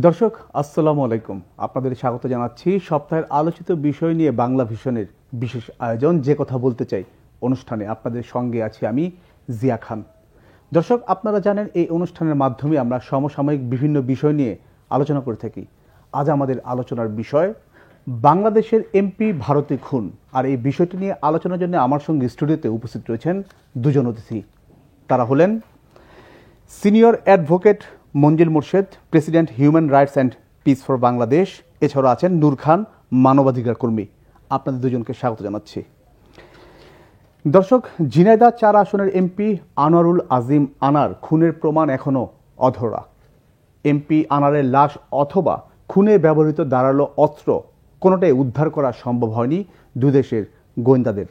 দর্শক আসসালামু আলাইকুম, আপনাদের স্বাগত জানাচ্ছি সপ্তাহের আলোচিত বিষয় নিয়ে বাংলা ভিশনের বিশেষ আয়োজন যে কথা বলতে চাই অনুষ্ঠানে। আপনাদের সঙ্গে আছি আমি জিয়া খান। দর্শক, আপনারা জানেন এই অনুষ্ঠানের মাধ্যমে আমরা সমসাময়িক বিভিন্ন বিষয় নিয়ে আলোচনা করে থাকি। আজ আমাদের আলোচনার বিষয় বাংলাদেশের এমপি ভারতে খুন। আর এই বিষয়টি নিয়ে আলোচনার জন্য আমার সঙ্গে স্টুডিওতে উপস্থিত রয়েছেন দুজন অতিথি। তারা হলেন senior advocate Manzil Morshed, president human rights and piece for Bangladesh. এছাড়াও আছেন নূর খান, মানবাধিকার কর্মী। আপনাদের দুজনকে স্বাগত জানাচ্ছি। দর্শক, ঝিনাইদহ ৪ আসনের এমপি আনোয়ারুল আজিম আনার খুনের প্রমাণ এখনও অধরা। এমপি আনারের লাশ অথবা খুনে ব্যবহৃত ধারালো অস্ত্র কোনোটাই উদ্ধার করা সম্ভব হয়নি দুই দেশের গোয়েন্দাদের।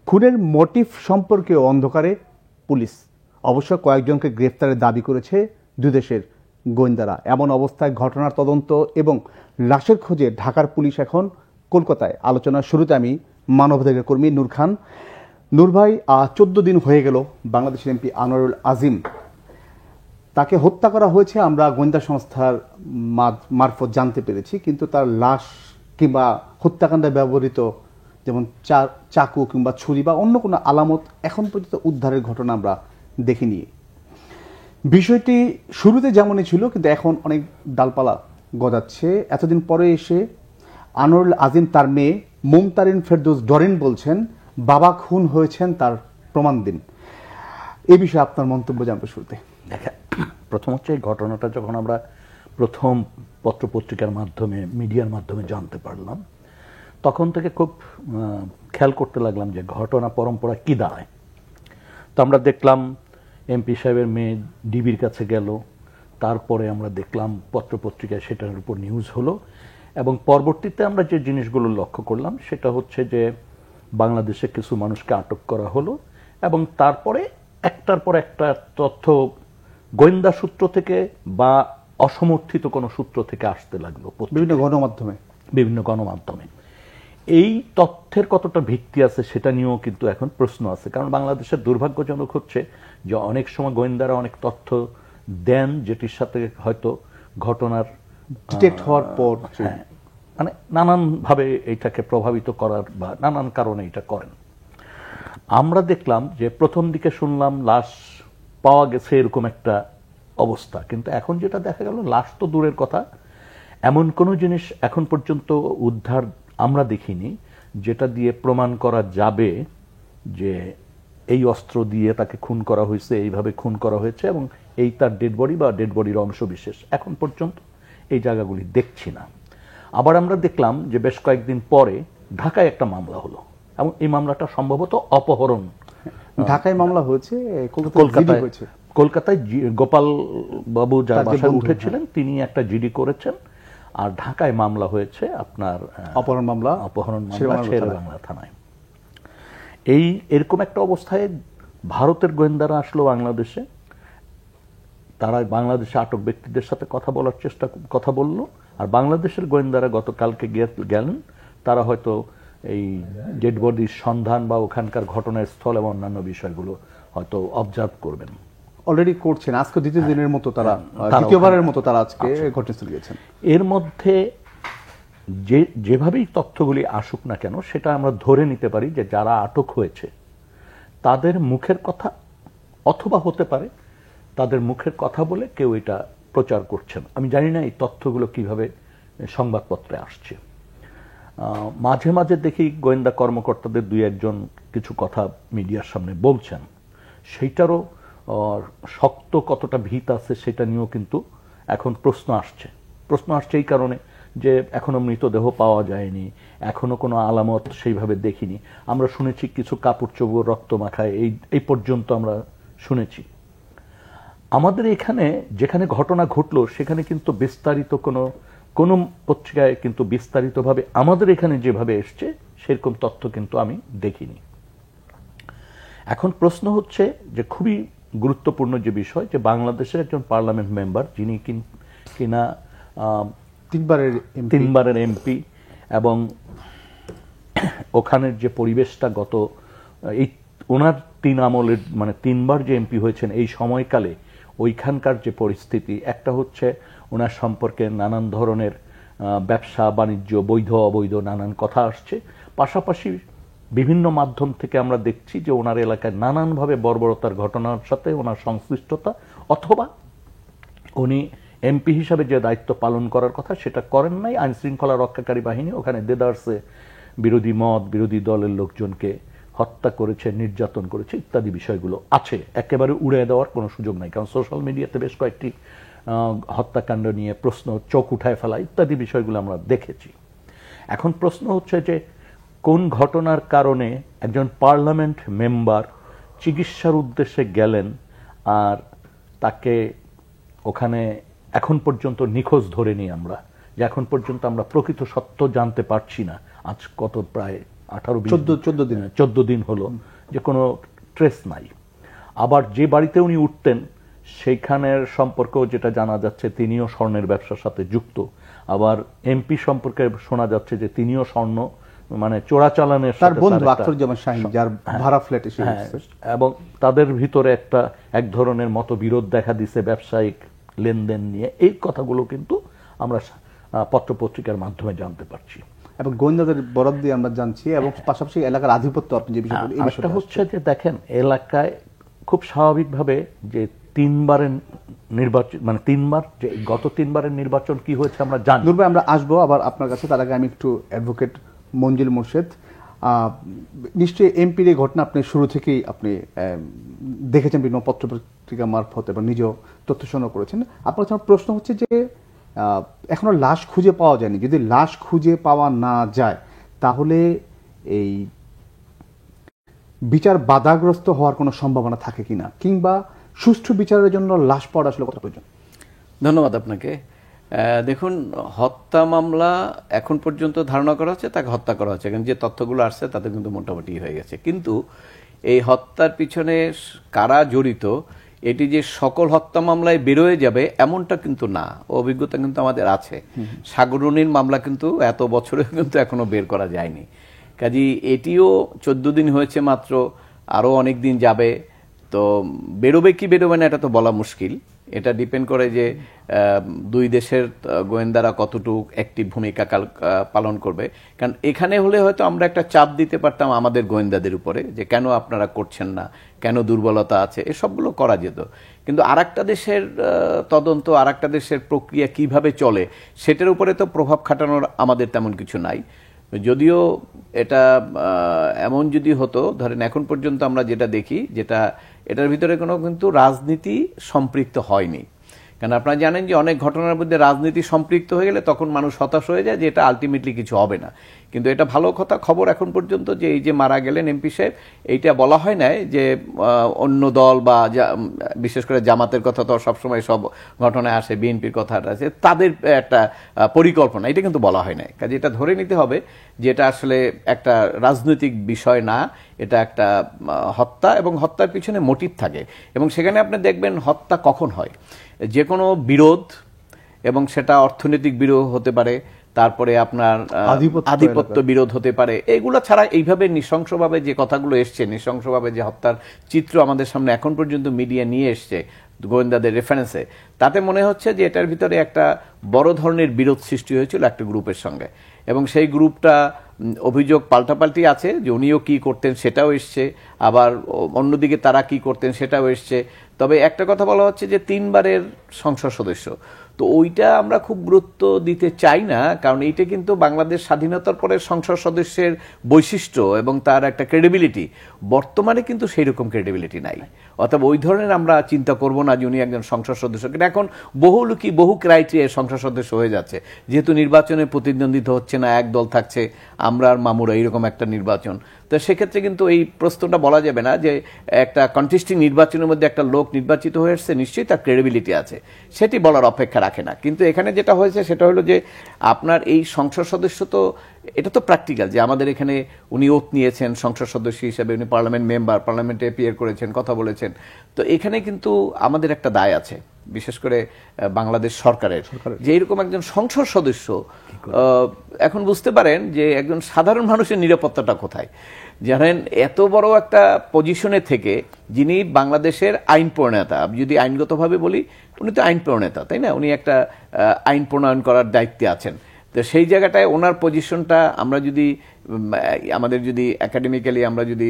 খুনের মোটিভ সম্পর্কেও অন্ধকারে পুলিশ। অবশ্য কয়েকজনকে গ্রেফতারের দাবি করেছে দুই দেশের গোয়েন্দারা। এমন অবস্থায় ঘটনার তদন্ত এবং লাশের খোঁজে ঢাকার পুলিশ এখন কলকাতায়। আলোচনার শুরুতে আমি মানবাধিকার কর্মী নূর খান। নূর ভাই, 14 দিন হয়ে গেল বাংলাদেশের এমপি আনোয়ারুল আজিম, তাকে হত্যা করা হয়েছে আমরা গোয়েন্দা সংস্থার মারফত জানতে পেরেছি, কিন্তু তার লাশ কিংবা হত্যাকাণ্ডে ব্যবহৃত যেমন চাকু কিংবা ছুরি বা অন্য কোনো আলামত এখন পর্যন্ত উদ্ধারের ঘটনা আমরা দেখিনি। বিষয়টি শুরুতে যেমনই ছিল, কিন্তু এখন অনেক ডালপালা গজাচ্ছে। এতদিন পরে এসে আনোয়ারুল আজিম তার মেয়ে মুমতারিন ফেরদৌস ডরিন বলছেন বাবা খুন হয়েছেন, তার প্রমাণ দিন। এই বিষয়ে আপনার মন্তব্য জানবো শুরুতে। দেখেন, প্রথম হচ্ছে এই ঘটনাটা যখন আমরা প্রথম পত্রপত্রিকার মাধ্যমে, মিডিয়ার মাধ্যমে জানতে পারলাম, তখন থেকে খুব খেয়াল করতে লাগলাম যে ঘটনা পরম্পরা কী দাঁড়ায়। তো আমরা দেখলাম এমপি সাহেবের মেয়ে ডিবির কাছে গেল, তারপরে আমরা দেখলাম পত্রপত্রিকায় সেটার উপর নিউজ হলো, এবং পরবর্তীতে আমরা যে জিনিসগুলো লক্ষ্য করলাম সেটা হচ্ছে যে বাংলাদেশে কিছু মানুষকে আটক করা হলো, এবং তারপরে একটার পর একটা তথ্য গোয়েন্দা সূত্র থেকে বা অসমর্থিত কোনো সূত্র থেকে আসতে লাগলো বিভিন্ন গণমাধ্যমে। এই তথ্যের কতটা ভিত্তি আছে সেটা নিয়েও কিন্তু এখন প্রশ্ন আছে। কারণ বাংলাদেশের দুর্ভাগ্যজনক হচ্ছে যে অনেক সময় গোয়েন্দারা অনেক তথ্য দেন যেটির সাথে হয়তো ঘটনার ডিটেক্ট হওয়ার পর মানে নানানভাবে এইটাকে প্রভাবিত করার বা নানান কারণে এটা করেন। আমরা দেখলাম যে প্রথম দিকে শুনলাম লাশ পাওয়া গেছে এরকম একটা অবস্থা, কিন্তু এখন যেটা দেখা গেল লাশ তো দূরের কথা, এমন কোনো জিনিস এখন পর্যন্ত উদ্ধার আমরা দেখিনি যেটা দিয়ে প্রমাণ করা যাবে যে এই অস্ত্র দিয়ে তাকে খুন করা হয়েছে, এইভাবে খুন করা হয়েছে এবং এই তার ডেড বডি বা ডেড বডির অংশ বিশেষ। এখন পর্যন্ত এই জায়গাগুলি দেখছি না। আবার আমরা দেখলাম যে বেশ কয়েকদিন পরে ঢাকায় একটা মামলা হলো, এবং এই মামলাটা সম্ভবত অপহরণ। ঢাকায় মামলা হয়েছে, কলকাতায় গোপাল বাবু যার বাসায় উঠেছিলেন তিনি একটা জিডি করেছেন, আর ঢাকায় মামলা হয়েছে আপনার অপহরণ মামলা শেরেবাংলা থানায়। এরকম একটা অবস্থায় ভারতের গোয়েন্দারা আসলো বাংলাদেশে। তারা বাংলাদেশে আটক ব্যক্তিদের সাথে কথা বললো, আর বাংলাদেশের গোয়েন্দারা গতকালকে গেলেন। তারা হয়তো এই ডেড বডির সন্ধান বা ওখানকার ঘটনার স্থল এবং অন্যান্য বিষয়গুলো হয়তো অবজার্ভ করবেন। অলরেডি করছেন। আজকে দ্বিতীয় দিনের মতো দ্বিতীয়বারের মতো তারা আজকে ঘটনাস্থলে গেছেন। এর মধ্যে যেভাবেই তথ্যগুলি আসুক না কেন, সেটা আমরা ধরে নিতে পারি যে যারা আটক হয়েছে তাদের মুখের কথা, অথবা হতে পারে তাদের মুখের কথা বলে কেউ এটা প্রচার করছেন। আমি জানি না এই তথ্যগুলো কিভাবে সংবাদপত্রে আসছে। মাঝে মাঝে দেখি গোয়েন্দা কর্মকর্তাদের দুই একজন কিছু কথা মিডিয়ার সামনে বলছেন, সেইটারও শক্ত কতটা ভিত আছে সেটা নিয়েও কিন্তু এখন প্রশ্ন আসছে এই কারণে যে এখনো মৃতদেহ পাওয়া যায়নি, এখনো কোনো আলামত সেইভাবে দেখিনি। আমরা শুনেছি কিছু কাপড় চোপড় রক্ত মাখায়, এই পর্যন্ত আমরা শুনেছি। আমাদের এখানে যেখানে ঘটনা ঘটলো সেখানে কিন্তু বিস্তারিত কোনো পত্রিকায় কিন্তু বিস্তারিতভাবে আমাদের এখানে যেভাবে এসছে সেরকম তথ্য কিন্তু আমি দেখিনি। এখন প্রশ্ন হচ্ছে যে খুবই গুরুত্বপূর্ণ যে বিষয়, যে বাংলাদেশের একজন পার্লামেন্ট মেম্বার যিনি কিনা তিনবারের এমপি, এবং ওখানের যে পরিবেশটা ওনার 3 আমলের মানে 3বার যে এমপি হয়েছেন এই সময়কালে ওইখানকার যে পরিস্থিতি, একটা হচ্ছে ওনার সম্পর্কে নানান ধরনের ব্যবসা বাণিজ্য, বৈধ অবৈধ নানান কথা আসছে। পাশাপাশি বিভিন্ন মাধ্যম থেকে আমরা দেখছি যে ওনার এলাকায় নানানভাবে বর্বরতার ঘটনার সাথে ওনার সংশ্লিষ্টতা, অথবা উনি এমপি হিসাবে যে দায়িত্ব পালন করার কথা সেটা করেন নাই। আইন শৃঙ্খলা রক্ষাকারী বাহিনী ওখানে দেদারসে বিরোধী মত, বিরোধী দলের লোকজনকে হত্যা করেছে, নির্যাতন করেছে ইত্যাদি বিষয়গুলো আছে। একেবারে উড়িয়ে দেওয়ার কোনো সুযোগ নাই, কারণ সোশ্যাল মিডিয়াতে বেশ কয়েকটি হত্যাকাণ্ড নিয়ে প্রশ্ন, চোখ উঠায় ফেলা ইত্যাদি বিষয়গুলো আমরা দেখেছি। এখন প্রশ্ন হচ্ছে যে কোন ঘটনার কারণে একজন পার্লামেন্ট মেম্বার চিকিৎসার উদ্দেশ্যে গেলেন আর তাকে ওখানে এখন পর্যন্ত নিখোঁজ ধরে নিই আমরা, যে এখন পর্যন্ত আমরা প্রকৃত সত্য জানতে পারছি না। আজ কত প্রায় 14 দিন হলো যে কোনো ট্রেস নাই। আবার যে বাড়িতে উনি উঠতেন সেইখানের সম্পর্কেও যেটা জানা যাচ্ছে তিনিও স্বর্ণের ব্যবসার সাথে যুক্ত। আবার এমপি সম্পর্কে শোনা যাচ্ছে যে তিনিও স্বর্ণ মানে চোরাচালানের তার বন্ধু আখতারুজ্জামান শাহীন, যার ভাড়া ফ্ল্যাটে সে আছে, এবং তাদের ভিতরে এক ধরনের মতবিরোধ দেখা দিছে ব্যবসায়িক লেনদেন নিয়ে। এই কথাগুলো কিন্তু আমরা পত্রপত্রিকার মাধ্যমে জানতে পারছি এবং গোয়েন্দাদের বরাদ দিয়ে আমরা জানছি, এবং পাশাপাশি এলাকার আধিপত্য আপনি যে বিষয়টা হচ্ছে যে দেখেন এলাকায় খুব স্বাভাবিকভাবে যে তিনবারের নির্বাচন, মানে তিনবার, যে গত তিনবারের নির্বাচন কি হয়েছে আমরা জানি। নূর ভাই, আমরা আসবো আবার আপনার কাছে, তার আগে আমি একটু অ্যাডভোকেট মঞ্জিল মোর্শেদ, নিশ্চয়ই এমপির এই ঘটনা আপনি শুরু থেকেই আপনি দেখেছেন বিভিন্ন পত্রপত্রিকা মারফত এবং নিজেও তথ্য সংগ্রহ করেছেন। আপনার কাছে আমার প্রশ্ন হচ্ছে যে এখনো লাশ খুঁজে পাওয়া যায়নি, যদি লাশ খুঁজে পাওয়া না যায় তাহলে এই বিচার বাধাগ্রস্ত হওয়ার কোনো সম্ভাবনা থাকে কিনা, কিংবা সুষ্ঠু বিচারের জন্য লাশ পাওয়া আসলে কতটা প্রয়োজন? ধন্যবাদ আপনাকে। দেখুন, হত্যা মামলা এখন পর্যন্ত ধারণা করা হচ্ছে তাকে হত্যা করা হচ্ছে, কারণ যে তথ্যগুলো আসছে তাতে কিন্তু মোটামুটি হয়ে গেছে। কিন্তু এই হত্যার পিছনে কারা জড়িত, এটি যে সকল হত্যা মামলায় বেরোয় যাবে এমনটা কিন্তু না, অভিজ্ঞতা কিন্তু আমাদের আছে। সাগররুনির মামলা কিন্তু এত বছরে কিন্তু এখনো বের করা যায়নি। কাজেই এটিও 14 দিন হয়েছে মাত্র, আরও অনেক দিন যাবে। তো বেরোবে কি বেরোবে না এটা তো বলা মুশকিল। এটা ডিপেন্ড করে যে দুই দেশের গোয়েন্দারা কতটুকু অ্যাক্টিভ ভূমিকা পালন করবে। কারণ এখানে হলে হয়তো আমরা একটা চাপ দিতে পারতাম আমাদের গোয়েন্দাদের উপরে যে কেন আপনারা করছেন না, কেন দুর্বলতা আছে, এসবগুলো করা যেত। কিন্তু আরেকটা দেশের তদন্ত, আরেকটা দেশের প্রক্রিয়া কিভাবে চলে সেটার উপরে তো প্রভাব খাটানোর আমাদের তেমন কিছু নাই। যদিও এটা এমন যদি হতো, ধরেন এখন পর্যন্ত আমরা যেটা দেখি, যেটা এটার ভিতরে কোনো কিন্তু রাজনীতি সম্পৃক্ত হয়নি। কারণ আপনারা জানেন যে অনেক ঘটনার মধ্যে রাজনীতি সম্পৃক্ত হয়ে গেলে তখন মানুষ হতাশ হয়ে যায় যে এটা আলটিমেটলি কিছু হবে না। কিন্তু এটা ভালো খবর এখন পর্যন্ত যে এই যে মারা গেলেন এমপি সাহেব, এইটা বলা হয় নাই যে অন্য দল বা বিশেষ করে জামাতের কথা তো সবসময় সব ঘটনায় আসে, বিএনপির কথাটা আছে, তাদের একটা পরিকল্পনা, এটা কিন্তু বলা হয় নাই। কাজে এটা ধরে নিতে হবে যে এটা আসলে একটা রাজনৈতিক বিষয় না, এটা একটা হত্যা, এবং হত্যার পিছনে মোটিভ থাকে। এবং সেখানে আপনি দেখবেন হত্যা কখন হয়, যে কোনো বিরোধ, এবং সেটা অর্থনৈতিক বিরোধ হতে পারে, তারপরে আপনার আধিপত্য বিরোধ হতে পারে। এগুলো ছাড়া এইভাবে নৃশংসভাবে যে কথাগুলো এসছে, নৃশংসভাবে যে হত্যার চিত্র আমাদের সামনে এখন পর্যন্ত মিডিয়া নিয়ে এসছে গোয়েন্দাদের রেফারেন্সে, তাতে মনে হচ্ছে যে এটার ভিতরে একটা বড় ধরনের বিরোধ সৃষ্টি হয়েছিল একটা গ্রুপের সঙ্গে। এবং সেই গ্রুপটা অভিযোগ পাল্টাপাল্টি আছে যে উনিও কি করতেন সেটাও এসছে, আবার অন্যদিকে তারা কি করতেন সেটাও এসছে। তবে একটা কথা বলা হচ্ছে যে 3 বারের সংসদ সদস্য, তো ওইটা আমরা খুব গুরুত্ব দিতে চাই না, কারণ এইটা কিন্তু বাংলাদেশ স্বাধীনতার পরে সংসদ সদস্যের বৈশিষ্ট্য এবং তার একটা ক্রেডিবিলিটি, বর্তমানে কিন্তু সেই রকম ক্রেডিবিলিটি নাই। অর্থাৎ ওই ধরনের আমরা চিন্তা করব না যে উনি একজন সংসদ সদস্য। কিন্তু এখন বহু ক্রাইটেরিয়ায় সংসদ সদস্য হয়ে যাচ্ছে, যেহেতু নির্বাচনে প্রতিদ্বন্দ্বিতা হচ্ছে না, এক দল থাকছে, আমরা আর মামুরা, এইরকম একটা নির্বাচন। তো সেক্ষেত্রে কিন্তু এই প্রশ্নটা বলা যাবে না যে একটা কন্টেস্টিং নির্বাচনের মধ্যে একটা লোক নির্বাচিত হয়ে এসছে, নিশ্চয়ই তার ক্রেডিবিলিটি আছে, সেটি বলার অপেক্ষা রাখে না। কিন্তু এখানে যেটা হয়েছে সেটা হলো যে আপনার এই সংসদ সদস্য, তো এটা তো প্র্যাকটিক্যাল যে আমাদের এখানে উনি ওথ নিয়েছেন সংসদ সদস্য হিসেবে, উনি পার্লামেন্ট মেম্বার, পার্লামেন্টে অ্যাপিয়ার করেছেন, কথা বলেছেন। তো এখানে কিন্তু আমাদের একটা দায় আছে বিশেষ করে বাংলাদেশ সরকারের, যে এরকম একজন সংসদ সদস্য এখন বুঝতে পারেন যে একজন সাধারণ মানুষের নিরাপত্তাটা কোথায়। জানেন, এত বড় একটা পজিশনে থেকে যিনি বাংলাদেশের আইন প্রণেতা, যদি আইনগতভাবে বলি উনি তো আইন প্রণেতা, তাই না? উনি একটা আইন প্রণয়ন করার দায়িত্বে আছেন। তো সেই জায়গাটায় ওনার পজিশনটা আমরা যদি আমাদের যদি একাডেমিক্যালি আমরা যদি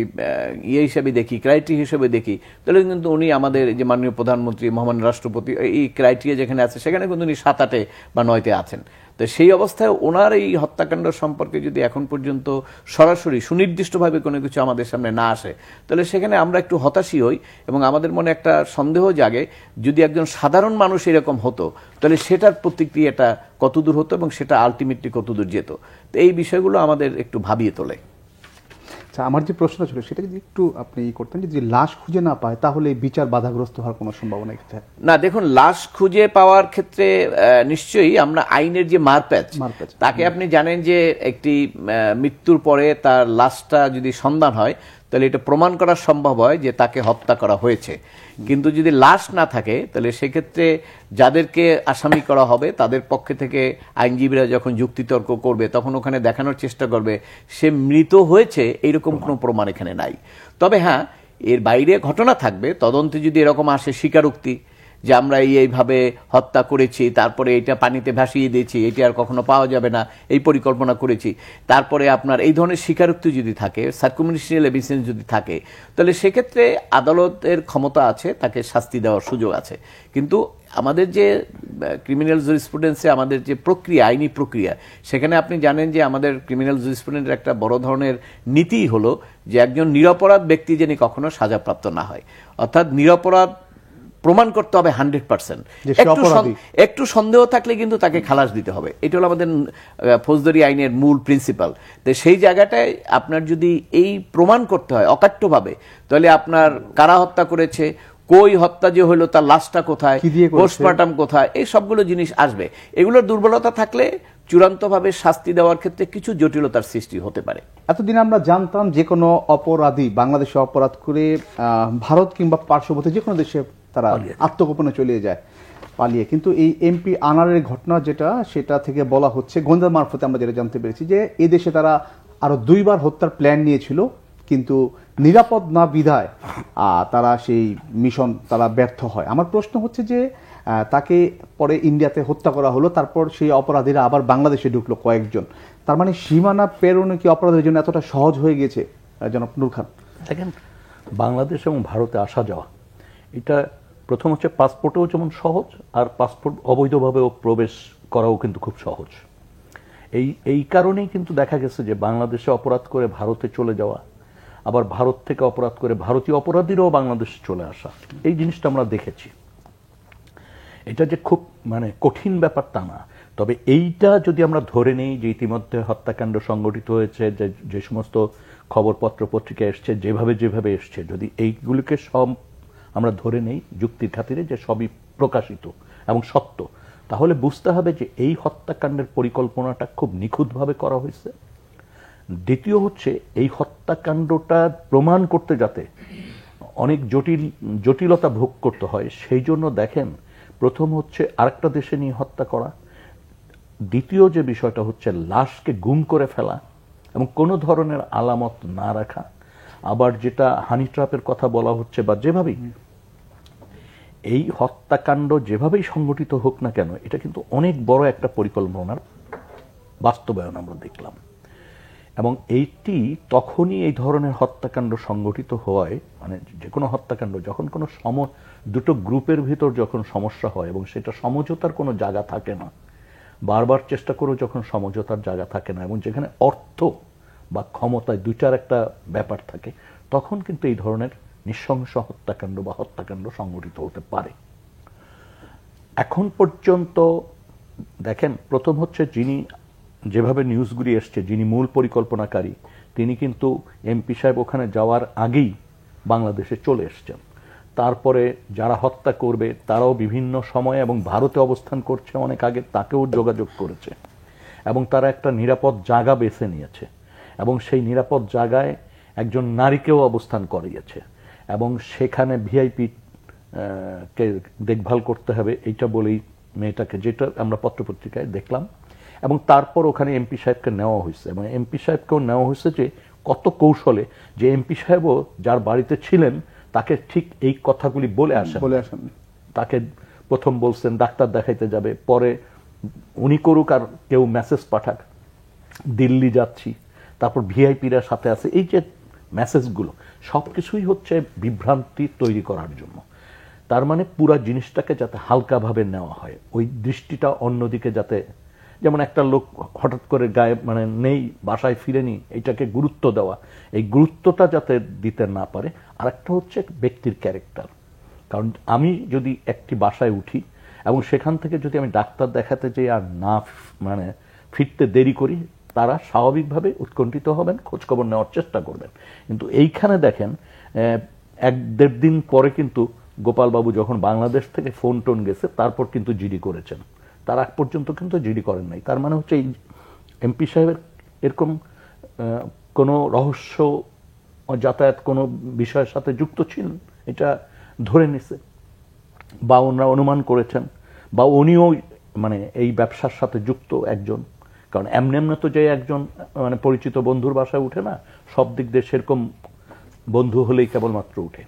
হিসেবে দেখি, ক্রাইটেরিয়া হিসেবে দেখি, তাহলে কিন্তু উনি আমাদের যে মাননীয় প্রধানমন্ত্রী, মহামান্য রাষ্ট্রপতি, এই ক্রাইটেরিয়া যেখানে আছে সেখানে কিন্তু উনি 7-8 বা 9-তে আছেন। তো সেই অবস্থায় ওনার এই হত্যাকাণ্ড সম্পর্কে যদি এখন পর্যন্ত সরাসরি সুনির্দিষ্টভাবে কোনো কিছু আমাদের সামনে না আসে, তাহলে সেখানে আমরা একটু হতাশই হই এবং আমাদের মনে একটা সন্দেহ জাগে, যদি একজন সাধারণ মানুষ এরকম হতো তাহলে সেটার প্রতিক্রিয়াটা কতদূর হতো এবং সেটা আলটিমেটলি কতদূর যেত। তো এই বিষয়গুলো আমাদের একটু ভাবিয়ে তোলে। আমার যে প্রশ্ন ছিল সেটা যদি একটু আপনি করতেন, যদি লাশ খুঁজে না পায় তাহলে বিচার বাধাগ্রস্ত হওয়ার কোনো সম্ভাবনা আছে? না, দেখুন, লাশ খুঁজে পাওয়ার ক্ষেত্রে নিশ্চয়ই আমরা আইনের যে মারপ্যাচ, তাকে আপনি জানেন যে একটি মৃত্যুর পরে তার লাশটা যদি সন্ধান হয় তাহলে এটা প্রমাণ করা সম্ভব হয় যে তাকে হত্যা করা হয়েছে। কিন্তু যদি লাশ না থাকে তাহলে সেক্ষেত্রে যাদেরকে আসামি করা হবে তাদের পক্ষে থেকে আইনজীবীরা যখন যুক্তিতর্ক করবে তখন ওখানে দেখানোর চেষ্টা করবে সে মৃত হয়েছে, এইরকম কোনো প্রমাণ এখানে নাই। তবে হ্যাঁ, এর বাইরে ঘটনা থাকবে, তদন্তে যদি এরকম আসে স্বীকারোক্তি যে আমরা এইভাবে হত্যা করেছি, তারপরে এটা পানিতে ভাসিয়ে দিয়েছি, এটি আর কখনো পাওয়া যাবে না, এই পরিকল্পনা করেছি, তারপরে আপনার এই ধরনের স্বীকারোক্তি যদি থাকে, সার্কুমেন্টেশনাল এভিডেন্স যদি থাকে, তাহলে সেক্ষেত্রে আদালতের ক্ষমতা আছে, তাকে শাস্তি দেওয়ার সুযোগ আছে। কিন্তু আমাদের যে ক্রিমিনাল জুরিসপ্রুডেন্সে আমাদের যে প্রক্রিয়া, আইনি প্রক্রিয়া, সেখানে আপনি জানেন যে আমাদের ক্রিমিনাল জুরিসপ্রুডেন্সের একটা বড় ধরনের নীতি হলো যে একজন নিরপরাধ ব্যক্তি যেন কখনো সাজাপ্রাপ্ত না হয়। অর্থাৎ নিরপরাধ প্রমাণ করতে হবে 100%। একটু সন্দেহ থাকলে কিন্তু তাকে খালাস দিতে হবে। এটা হলো আমাদের ফৌজদারি আইনের মূল প্রিন্সিপাল। তো সেই জায়গাটায় আপনার যদি এই প্রমাণ করতে হয় অকাট্যভাবে, তাহলে আপনার কারা হত্যা করেছে, কই হত্যা যে হলো, তার লাশটা কোথায়, পোস্টমর্টম কোথায়, এই সবগুলো জিনিস আসবে। এগুলোর দুর্বলতা থাকলে চূড়ান্তভাবে শাস্তি দেওয়ার ক্ষেত্রে কিছু জটিলতার সৃষ্টি হতে পারে। এতদিন আমরা জানতাম যে কোনো অপরাধী বাংলাদেশে অপরাধ করে ভারত কিংবা পার্শ্ববর্তী যে কোনো দেশে তারা আত্মগোপনে চলে যায় পালিয়ে, কিন্তু এই এমপি আনারের ঘটনা যেটা, সেটা থেকে বলা হচ্ছে, গোয়েন্দা মারফতে আমরা যেটা জানতে পেরেছি, যে এই দেশে তারা আরো 2বার হত্যার প্ল্যান নিয়েছিল, কিন্তু নিরাপদ না বিধায় তারা সেই মিশন তারা ব্যর্থ হয়। আমার প্রশ্ন হচ্ছে যে তাকে পরে ইন্ডিয়াতে হত্যা করা হলো, তারপর সেই অপরাধীরা আবার বাংলাদেশে ঢুকলো কয়েকজন। তার মানে সীমানা পেরোনো কি অপরাধের জন্য এতটা সহজ হয়ে গেছে? জনাব নূর খান, দেখেন, বাংলাদেশ এবং ভারতে আসা যাওয়া, এটা প্রথম হচ্ছে পাসপোর্টেও যেমন সহজ, আর পাসপোর্ট অবৈধভাবেও প্রবেশ করাও কিন্তু খুব সহজ। এই কারণেই কিন্তু দেখা গেছে যে বাংলাদেশে অপরাধ করে ভারতে চলে যাওয়া, আবার ভারত থেকে অপরাধ করে ভারতীয় অপরাধীরাও বাংলাদেশে চলে আসা, এই জিনিসটা আমরা দেখেছি। এটা যে খুব কঠিন ব্যাপার তা না। তবে এইটা যদি আমরা ধরে নেই যে ইতিমধ্যে হত্যাকাণ্ড সংগঠিত হয়েছে, যে সমস্ত খবরপত্র পত্রিকা এসছে, যেভাবে এসছে, যদি এইগুলিকে সব আমরা ধরে নেই যুক্তির খাতিরে যে সবই প্রকাশিত এবং সত্য, তাহলে বুঝতে হবে যে এই হত্যাকাণ্ডের পরিকল্পনাটা খুব নিখুঁতভাবে করা হয়েছে। দ্বিতীয় হচ্ছে, এই হত্যাকাণ্ডটা প্রমাণ করতে যাতে অনেক জটিলতা ভোগ করতে হয়, সেই জন্য দেখেন, প্রথম হচ্ছে আরেকটা দেশে নিয়ে হত্যা করা, দ্বিতীয় যে বিষয়টা হচ্ছে লাশকে গুম করে ফেলা এবং কোনো ধরনের আলামত না রাখা, আবার যেটা হানি ট্র্যাপের কথা বলা হচ্ছে, বা যেভাবেই এই হত্যাকাণ্ড যেভাবেই সংগঠিত হোক না কেন, এটা কিন্তু অনেক বড় একটা পরিকল্পনার বাস্তবায়ন আমরা দেখলাম। এবং এইটি তখনই এই ধরনের হত্যাকাণ্ড সংগঠিত হয়, যে কোনো হত্যাকাণ্ড যখন কোনো দুটো গ্রুপের ভিতর যখন সমস্যা হয় এবং সেটা সমঝোতার কোনো জায়গা থাকে না, বারবার চেষ্টা করেও যখন সমঝোতার জায়গা থাকে না, এবং যেখানে অর্থ বা ক্ষমতায় দুইটার একটা ব্যাপার থাকে, তখন কিন্তু এই ধরনের নৃশংস হত্যাকাণ্ড বা হত্যাকাণ্ড সংগঠিত হতে পারে। এখন পর্যন্ত দেখেন, প্রথম হচ্ছে যেভাবে নিউজগুলি এসছে, যিনি মূল পরিকল্পনাকারী, তিনি কিন্তু এমপি সাহেব ওখানে যাওয়ার আগেই বাংলাদেশে চলে এসছেন। তারপরে যারা হত্যা করবে তারাও বিভিন্ন সময়ে এবং ভারতে অবস্থান করছে অনেক আগে, তাকেও যোগাযোগ করেছে এবং তারা একটা নিরাপদ জায়গা বেছে নিয়েছে এবং সেই নিরাপদ জায়গায় একজন নারীকেও অবস্থান করিয়েছে এবং সেখানে ভিআইপি কে দেখভাল করতে হবে এইটা বলেই মেয়েটাকে, যেটা আমরা পত্রপত্রিকায় দেখলাম। এবং তারপর ওখানে এমপি সাহেবকে নেওয়া হয়েছে, এবং এমপি সাহেবকেও নেওয়া হয়েছে যে কত কৌশলে, যে এমপি সাহেবও যার বাড়িতে ছিলেন তাকে ঠিক এই কথাগুলি বলে আসেন। তাকে প্রথম বলছেন ডাক্তার দেখাইতে যাবে, পরে উনি করুক আর কেউ মেসেজ পাঠাক দিল্লি যাচ্ছি, তারপর ভিআইপিরা সাথে আছে। এই যে মেসেজগুলো সবকিছুই হচ্ছে বিভ্রান্তি তৈরি করার জন্য। তার মানে পুরা জিনিসটাকে যাতে হালকাভাবে নেওয়া হয়, ওই দৃষ্টিটা অন্যদিকে যাতে, যেমন একটা লোক হঠাৎ করে গায়ে মানে নেই, বাসায় ফিরেনি, এইটাকে গুরুত্ব দেওয়া, এই গুরুত্বটা যাতে দিতে না পারে। আর একটা হচ্ছে ব্যক্তির ক্যারেক্টার। কারণ আমি যদি একটি বাসায় উঠি এবং সেখান থেকে যদি আমি ডাক্তার দেখাতে যাই আর না মানে ফিরতে দেরি করি, তারা স্বাভাবিকভাবে উৎকণ্ঠিত হবেন, খোঁজখবর নেওয়ার চেষ্টা করবেন। কিন্তু এইখানে দেখেন 1-1.5 দিন পরে কিন্তু গোপালবাবু যখন বাংলাদেশ থেকে ফোন টোন গেছে, তারপর কিন্তু জিডি করেছেন। তার আগ পর্যন্ত কিন্তু জিডি করেন নাই। তার মানে হচ্ছে এই এমপি সাহেবের এরকম কোনো রহস্য যাতায়াত কোনো বিষয়ের সাথে যুক্ত ছিলেন, এটা ধরে নিছে, বা ওনারা অনুমান করেছেন, বা উনিও মানে এই ব্যবসার সাথে যুক্ত একজন। কারণ এমনি তো যে একজন মানে পরিচিত বন্ধুর বাসায় উঠে না, সব দিক দিয়ে সেরকম বন্ধু হলেই কেবলমাত্র উঠে।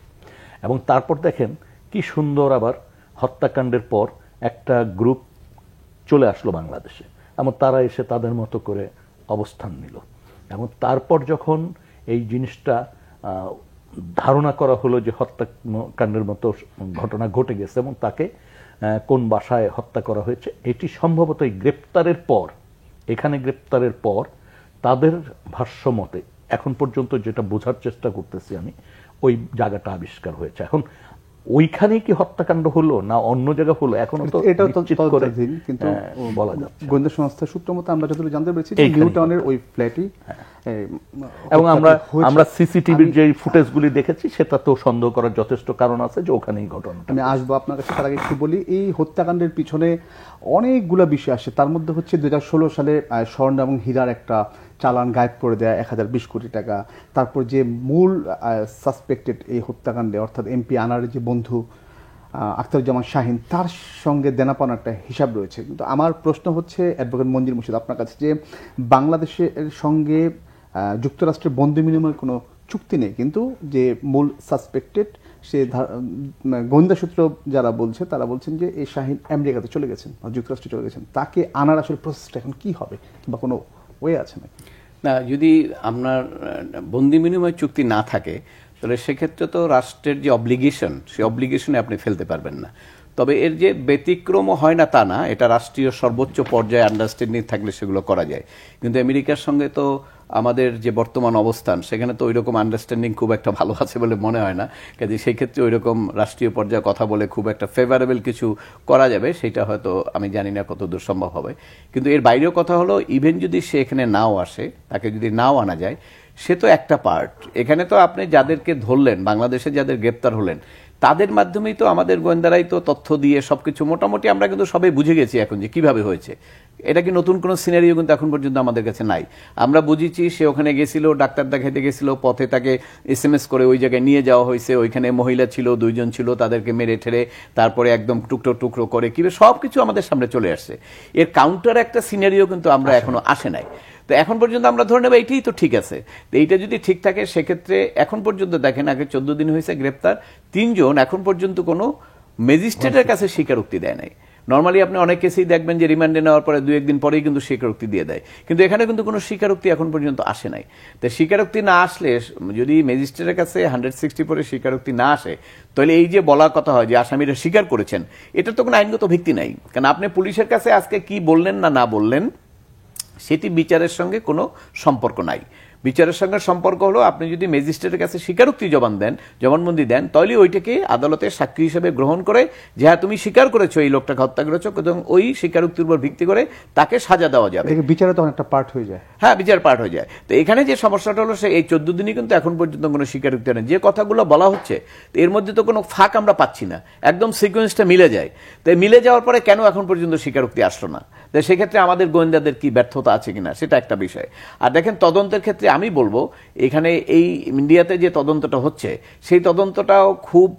এবং তারপর দেখেন কি সুন্দর, আবার হত্যাকাণ্ডের পর একটা গ্রুপ চলে আসলো বাংলাদেশে, এবং তারা এসে তাদের মতো করে অবস্থান নিল। এবং তারপর যখন এই জিনিসটা ধারণা করা হলো যে হত্যাকাণ্ডের মতো ঘটনা ঘটে গেছে এবং তাকে কোন বাসায় হত্যা করা হয়েছে, এটি সম্ভবত এই গ্রেপ্তারের পর, এখানে গ্রেপ্তারের পর তাদের ভাষ্য মতে এখন পর্যন্ত যেটা বোঝার চেষ্টা করতেছি আমি, ওই জায়গাটা আবিষ্কার হয়েছে। এখন ওইখানেই কি হত্যাকাণ্ড হলো না অন্য জায়গা হলো, এখনো তো এটাও করে কিন্তু বলা যাচ্ছে। গোয়েন্দা সংস্থার সূত্র মতে আমরা যতটুকু জানতে পেরেছি যে নিউটাউনের ওই ফ্ল্যাটই, এবং আমরা সিসিটিভির যে ফুটেজগুলি দেখেছি সেটা তো সন্দেহ করার যথেষ্ট কারণ আছে যে ওখানেই ঘটনা। আমি আসবো আপনার কাছে, তার আগে একটু বলি এই হত্যাকাণ্ডের পিছনে অনেকগুলো বিষয় আসে। তার মধ্যে হচ্ছে 2016 সালে স্বর্ণ এবং হীরার একটা চালান গায়েব করে দেয়া 1020 কোটি টাকা। তারপর যে মূল সাসপেক্টেড এই হত্যাকাণ্ডে অর্থাৎ এমপি আনারের যে বন্ধু আখতারুজ্জামান শাহিন, তার সঙ্গে দেনাপাওনার একটা হিসাব রয়েছে। কিন্তু আমার প্রশ্ন হচ্ছে অ্যাডভোকেট মঞ্জির মুর্শিদ আপনার কাছে, যে বাংলাদেশের সঙ্গে যুক্তরাষ্ট্রের বন্দি বিনিময়ের কোনো চুক্তি নেই, কিন্তু যে মূল সাসপেক্টেড সে গোয়েন্দা সূত্র যারা বলছে তারা বলছেন যে এই শাহিন আমেরিকাতে চলে গেছেন, যুক্তরাষ্ট্রে চলে গেছেন, তাকে আনার আসলে প্রসেসটা এখন কি হবে, বা কোনো ওয়ে আছে নাকি? না, যদি আপনার বন্দি বিনিময় চুক্তি না থাকে তাহলে সেক্ষেত্রে তো রাষ্ট্রের যে অব্লিগেশন, সেই অব্লিগেশনে আপনি ফেলতে পারবেন না। তবে এর যে ব্যতিক্রমও হয় না তা না, এটা রাষ্ট্রীয় সর্বোচ্চ পর্যায়ে আন্ডারস্ট্যান্ডিং থাকলে সেগুলো করা যায়। কিন্তু আমেরিকার সঙ্গে তো আমাদের যে বর্তমান অবস্থান, সেখানে তো ওই রকম আন্ডারস্ট্যান্ডিং খুব একটা ভালো আছে বলে মনে হয় না। কাজে সেই ক্ষেত্রে ওই রকম রাষ্ট্রীয় পর্যায়ে কথা বলে খুব একটা ফেভারেবল কিছু করা যাবে সেটা হয়তো আমি জানি না কতদূর সম্ভব হবে। কিন্তু এর বাইরেও কথা হলো, ইভেন যদি সে এখানে নাও আসে, তাকে যদি নাও আনা যায়, সে তো একটা পার্ট। এখানে তো আপনি যাদেরকে ধরলেন, বাংলাদেশে যাদের গ্রেপ্তার হলেন, তাদের মাধ্যমেই তো আমাদের গোয়েন্দারাই তো তথ্য দিয়ে সবকিছু মোটামুটি আমরা কিন্তু সবাই বুঝে গেছি এখন যে কিভাবে হয়েছে। এটা কি নতুন কোনো সিনারিও কিন্তু এখন পর্যন্ত আমাদের কাছে নাই। আমরা বুঝেছি সে ওখানে গেছিল, ডাক্তার দেখাইতে গেছিল, পথে তাকে SMS করে ওই জায়গায় নিয়ে যাওয়া হয়েছে, ওইখানে মহিলা ছিল, 2 জন ছিল, তাদেরকে মেরে ঠেরে তারপরে একদম টুকরো টুকরো করে কিভাবে সবকিছু আমাদের সামনে চলে আসছে। এর কাউন্টার একটা সিনারিও কিন্তু আমরা এখনো আসে নাই। তো এখন পর্যন্ত আমরা ধরে নেব এইটাই তো ঠিক আছে। তো এইটা যদি ঠিক থাকে সেক্ষেত্রে এখন পর্যন্ত দেখেন, আগে 14 দিন হয়েছে গ্রেপ্তার, 3 জন এখন পর্যন্ত কোনো ম্যাজিস্ট্রেটের কাছে স্বীকারোক্তি দেয় নাই। নর্মালি আপনি অনেক কেসেই দেখবেন যে রিমান্ডে নেওয়ার পরে 2-1 দিন পরেই কিন্তু স্বীকারোক্তি দিয়ে দেয়, কিন্তু এখানে কিন্তু কোনো স্বীকারোক্তি এখন পর্যন্ত আসে নাই। তো স্বীকারোক্তি না আসলে, যদি ম্যাজিস্ট্রেটের কাছে 160 পরে স্বীকারোক্তি না আসে, তাহলে এই যে বলার কথা হয় যে আসামিরা স্বীকার করেছেন, এটার তো কোনো আইনগত ভিত্তি নাই। কারণ আপনি পুলিশের কাছে আজকে কি বললেন না বললেন, সেটি বিচারের সঙ্গে কোনো সম্পর্ক নাই। বিচারের সঙ্গে সম্পর্ক হলো আপনি যদি ম্যাজিস্ট্রেটের কাছে স্বীকারোক্তি জবানবন্দি দেন, তাহলে ওইটাকে আদালতে সাক্ষী হিসেবে গ্রহণ করে যে হ্যাঁ তুমি স্বীকার করেছো এই লোকটাকে হত্যা করেছো, এবং ওই স্বীকারোক্তির উপর ভিত্তি করে তাকে সাজা দেওয়া যাবে। বিচারে তো অনেকটা পার্ট হয়ে যায়। হ্যাঁ, বিচার পার্ট হয়ে যায়। তো এখানে যে সমস্যাটা হলো, সে এই 14 দিনই কিন্তু এখন পর্যন্ত কোনো স্বীকারোক্তি নেই। যে কথাগুলো বলা হচ্ছে এর মধ্যে তো কোনো ফাঁক আমরা পাচ্ছি না, একদম সিকোয়েন্সটা মিলে যায়। তো মিলে যাওয়ার পরে কেন এখন পর্যন্ত স্বীকারোক্তি আসলো না? তো সেক্ষেত্রে আমাদের গোয়েন্দাদের কি ব্যর্থতা আছে কিনা সেটা একটা বিষয়। আর দেখেন, তদন্তের ক্ষেত্রে আমি বলবো, এখানে এই ইন্ডিয়াতে যে তদন্তটা হচ্ছে সেই তদন্তটাও খুব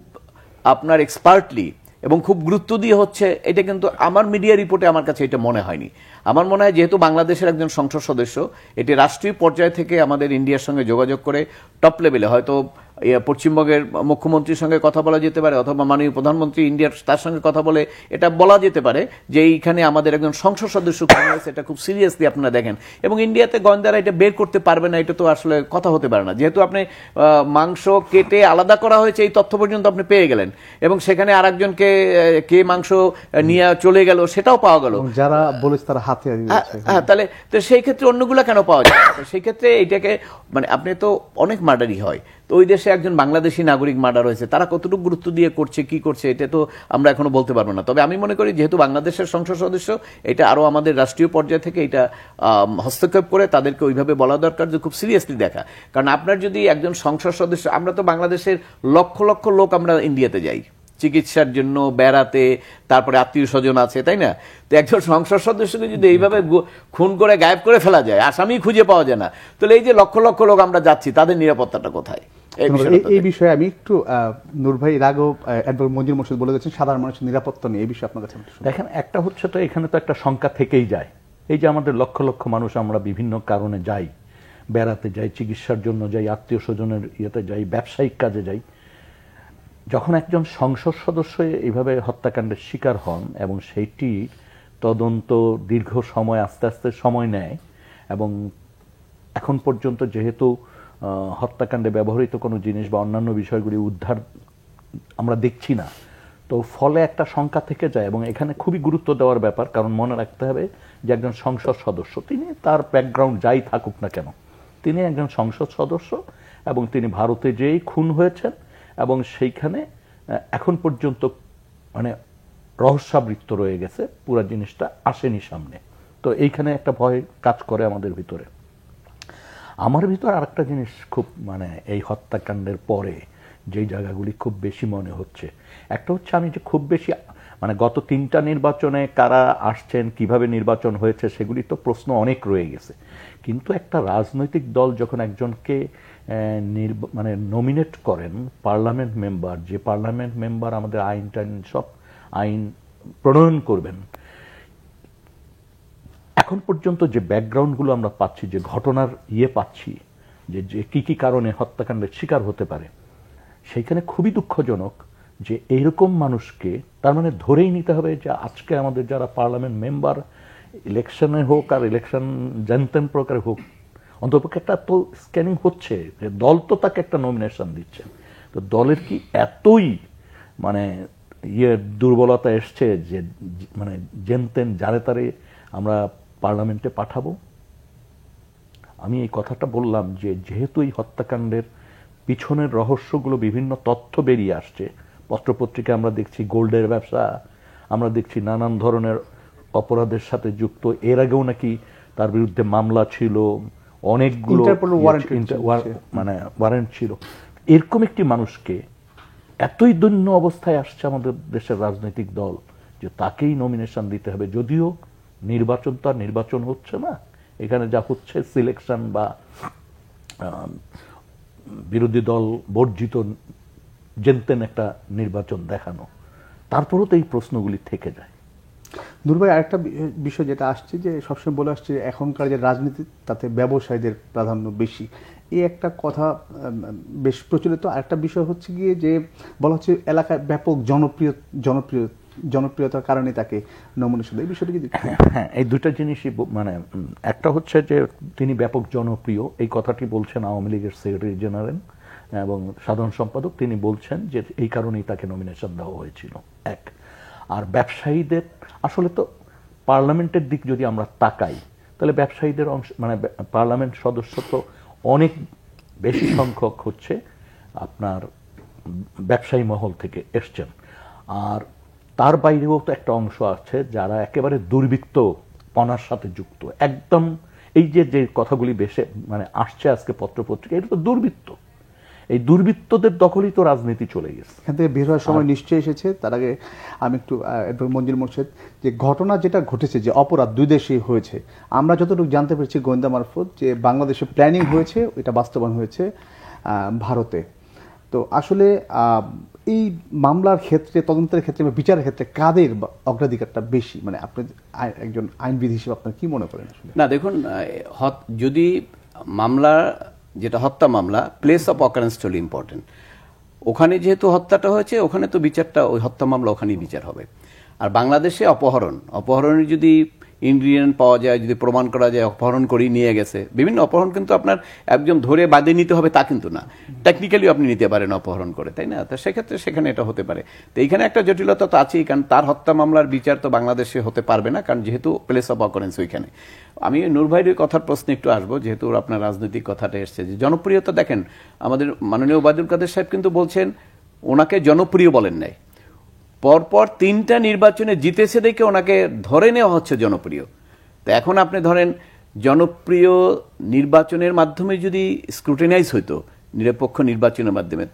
আপনার এক্সপার্টলি এবং খুব গুরুত্ব দিয়ে হচ্ছে, এটা কিন্তু আমার মিডিয়া রিপোর্টে আমার কাছে এটা মনে হয়নি। আমার মনে হয় যেহেতু বাংলাদেশের একজন সংসদ সদস্য, এটি রাষ্ট্রীয় পর্যায় থেকে আমাদের ইন্ডিয়ার সঙ্গে যোগাযোগ করে টপ লেভেলে হয়তো পশ্চিমবঙ্গের মুখ্যমন্ত্রীর সঙ্গে কথা বলা যেতে পারে, অথবা মাননীয় প্রধানমন্ত্রী ইন্ডিয়ার তার সঙ্গে কথা বলে এটা বলা যেতে পারে যে এইখানে আমাদের একজন সংসদ সদস্য খুন হয়েছে, এটা খুব সিরিয়াসলি আপনারা দেখেন। এবং ইন্ডিয়াতে গোয়েন্দারা এটা বের করতে পারবে না, এটা তো আসলে কথা হতে পারে না। যেহেতু আপনি মাংস কেটে আলাদা করা হয়েছে এই তথ্য পর্যন্ত আপনি পেয়ে গেলেন, এবং সেখানে আরেকজনকে কে মাংস নিয়ে চলে গেল সেটাও পাওয়া গেল, যারা বলেছে তারা হাতে হ্যাঁ, তাহলে তো সেই ক্ষেত্রে অন্যগুলা কেন পাওয়া যায়? সেই ক্ষেত্রে এটাকে মানে আপনি তো অনেক মার্ডারই হয়, তো ওই দেশে একজন বাংলাদেশি নাগরিক মার্ডার হয়েছে, তারা কতটুকু গুরুত্ব দিয়ে করছে কি করছে এটা তো আমরা এখনো বলতে পারবো না। তবে আমি মনে করি যেহেতু বাংলাদেশের সংসদ সদস্য, এটা আরো আমাদের রাষ্ট্রীয় পর্যায় থেকে এটা হস্তক্ষেপ করে তাদেরকে ওইভাবে বলা দরকার যে খুব সিরিয়াসলি দেখা। কারণ আপনার যদি একজন সংসদ সদস্য, আমরা তো বাংলাদেশের লক্ষ লক্ষ লোক আমরা ইন্ডিয়াতে যাই চিকিৎসার জন্য, বেড়াতে, তারপরে আত্মীয় স্বজন আছে, তাই না? তো একজন সংসদ সদস্যকে যদি এইভাবে খুন করে গায়েব করে ফেলা যায়, আসামি খুঁজে পাওয়া যায় না, তাহলে এই যে লক্ষ লক্ষ লোক আমরা যাচ্ছি, তাদের নিরাপত্তাটা কোথায়? এই বিষয়ে আমি একটু নূর ভাই রাগও অ্যাডভোকেট মঞ্জুর মোর্শেদ বলে যাচ্ছেন সাধারণ মানুষের নিরাপত্তা নিয়ে, এই বিষয়ে আপনার কাছে দেখেন, একটা হচ্ছে তো এখানে তো একটা শঙ্কা থেকেই যায়। এই যে আমাদের লক্ষ লক্ষ মানুষ আমরা বিভিন্ন কারণে যাই, বেড়াতে যাই, চিকিৎসার জন্য যাই, আত্মীয় স্বজনের ইয়েতে যাই, ব্যবসায়িক কাজে যাই। যখন একজন সংসদ সদস্য এইভাবে হত্যাকাণ্ডের শিকার হন এবং সেইটি তদন্ত দীর্ঘ সময় আস্তে আস্তে সময় নেয়, এবং এখন পর্যন্ত যেহেতু হত্যাকাণ্ডে ব্যবহৃত কোনো জিনিস বা অন্যান্য বিষয়গুলি উদ্ধার আমরা দেখছি না, তো ফলে একটা শঙ্কা থেকে যায়। এবং এখানে খুবই গুরুত্ব দেওয়ার ব্যাপার, কারণ মনে রাখতে হবে যে একজন সংসদ সদস্য, তিনি তার ব্যাকগ্রাউন্ড যাই থাকুক না কেন, তিনি একজন সংসদ সদস্য এবং তিনি ভারতে যেই খুন হয়েছেন, এবং সেইখানে এখন পর্যন্ত মানে রহস্যাবৃত্ত রয়ে গেছে, পুরো জিনিসটা আসেনি সামনে। তো এইখানে একটা ভয় কাজ করে আমাদের ভিতরে। আমার ভিতরে আরেকটা জিনিস খুব মানে এই হত্যাকাণ্ডের পরে যেই জায়গাগুলি খুব বেশি মনে হচ্ছে, একটা হচ্ছে আমি যে খুব বেশি মানে গত 3টা নির্বাচনে কারা আসছেন, কিভাবে নির্বাচন হয়েছে, সেগুলি তো প্রশ্ন অনেক রয়ে গেছে। কিন্তু একটা রাজনৈতিক দল যখন একজনকে মানে নমিনেট করেন পার্লামেন্ট মেম্বার, যে পার্লামেন্ট মেম্বার আমাদের আইন টাইন সব আইন প্রণয়ন করবেন, এখন পর্যন্ত যে ব্যাকগ্রাউন্ডগুলো আমরা পাচ্ছি, যে ঘটনার পাচ্ছি, যে যে কি কি কারণে হত্যাকাণ্ডের শিকার হতে পারে, সেইখানে খুবই দুঃখজনক যে এইরকম মানুষকে তার মানে ধরেই নিতে হবে যে আজকে আমাদের যারা পার্লামেন্ট মেম্বার, ইলেকশনে হোক আর ইলেকশন জানতেন প্রকারে হোক, অন্তপক্ষে একটা তো স্ক্যানিং হচ্ছে, যে দল তো তাকে একটা নমিনেশন দিচ্ছে, তো দলের কি এতই মানে দুর্বলতা এসছে যে মানে জেনতেন যারে তারে আমরা পার্লামেন্টে পাঠাবো? আমি এই কথাটা বললাম যে যেহেতু এই হত্যাকাণ্ডের পিছনের রহস্যগুলো বিভিন্ন তথ্য বেরিয়ে আসছে, পত্রপত্রিকা আমরা দেখছি গোল্ডের ব্যবসা, আমরা দেখছি নানান ধরনের অপরাধের সাথে যুক্ত, এর আগেও নাকি তার বিরুদ্ধে মামলা ছিল, অনেকগুলো মানে ওয়ারেন্ট ছিল। এরকম একটি মানুষকে এতই দৈন্য অবস্থায় আসছে আমাদের দেশের রাজনৈতিক দল যে তাকেই নমিনেশন দিতে হবে, যদিও নির্বাচন তো আর নির্বাচন হচ্ছে না, এখানে যা হচ্ছে সিলেকশন বা বিরোধী দল বর্জিত জেনতেন একটা নির্বাচন দেখানো, তারপরও তো এই প্রশ্নগুলি থেকে যায়। নূর ভাই, আরেকটা বিষয় যেটা আসছে যে সবসময় বলে আসছে এখনকার যে রাজনীতি, তাতে ব্যবসায়ীদের প্রাধান্য বেশি, এই একটা কথা বেশ প্রচলিত। আরেকটা বিষয় হচ্ছে গিয়ে যে বলা হচ্ছে এলাকায় ব্যাপক জনপ্রিয়তার কারণে তাকে নমিনেশন দেয়, এই বিষয়টা কি? হ্যাঁ, এই দুটা জিনিসই মানে একটা হচ্ছে যে তিনি ব্যাপক জনপ্রিয়, এই কথাটি বলছেন আওয়ামী লীগের সেক্রেটারি জেনারেল এবং সাধারণ সম্পাদক, তিনি বলছেন যে এই কারণেই তাকে নমিনেশন দেওয়া হয়েছিল। এক, আর ব্যবসায়ীদের আসলে তো পার্লামেন্টের দিক যদি আমরা তাকাই, তাহলে ব্যবসায়ীদের অংশ মানে পার্লামেন্ট সদস্য তো অনেক বেশি সংখ্যক হচ্ছে আপনার ব্যবসায়ী মহল থেকে এসছেন, আর তার বাইরেও তো একটা অংশ আছে যারা একেবারে দুর্বৃত্তপনার সাথে যুক্ত। একদম এই যে যে কথাগুলি বেশি মানে আসছে আজকে পত্রপত্রিকা, এটা তো দুর্বৃত্ত, এই দুর্বৃত্তদের দখলই তো রাজনীতি চলে গেছে। এখান থেকে বের হওয়ার সময় নিশ্চয়ই এসেছে। তার আগে আমি একটু মঞ্জুর মোর্শেদ, যে ঘটনা যেটা ঘটেছে, যে অপরাধ দুই দেশেই হয়েছে, আমরা যতটুকু জানতে পেরেছি গোয়েন্দা মারফত, যে বাংলাদেশে প্ল্যানিং হয়েছে, এটা বাস্তবায়ন হয়েছে ভারতে। তো আসলে এই মামলার ক্ষেত্রে, তদন্তের ক্ষেত্রে বা বিচারের ক্ষেত্রে কাদের অগ্রাধিকারটা বেশি, মানে আপনি একজন আইনবিদ হিসেবে আপনার কি মনে করেন আসলে? না দেখুন, যদি মামলা যেটা হত্যা মামলা, প্লেস অফ অকারেন্স হল ইম্পর্টেন্ট। ওখানে যেহেতু হত্যাটা হয়েছে, ওখানে তো বিচারটা ওই হত্যা মামলা ওখানেই বিচার হবে। আর বাংলাদেশে অপহরণের যদি ইনগ্রিডিয়েন্ট পাওয়া যায়, যদি প্রমাণ করা যায় অপহরণ করেই নিয়ে গেছে, বিভিন্ন অপহরণ কিন্তু আপনার একজন ধরে বাদে নিতে হবে তা কিন্তু না, টেকনিক্যালি আপনি নিতে পারেন অপহরণ করে, তাই না? তো সেক্ষেত্রে সেখানে এটা হতে পারে। তো এইখানে একটা জটিলতা তো আছেই, কারণ তার হত্যা মামলার বিচার তো বাংলাদেশে হতে পারবে না, কারণ যেহেতু প্লেস অফ অকারেন্স ওইখানে। আমি নূর ভাইয়ের কথার প্রশ্নে একটু আসবো, যেহেতু আপনার রাজনৈতিক কথাটা এসছে যে জনপ্রিয়তা। দেখেন, আমাদের মাননীয় ওবায়দুল কাদের সাহেব কিন্তু বলছেন ওনাকে জনপ্রিয় বলেন নাই, পরপর 3টা নির্বাচনে জিতেছে দেখে ওনাকে ধরে নেওয়া হচ্ছে জনপ্রিয়। তো এখন আপনি ধরেন জনপ্রিয় নির্বাচনের মাধ্যমে যদি স্ক্রুটিনাইজ হইতো, নিরপেক্ষ নির্বাচনের মাধ্যমে,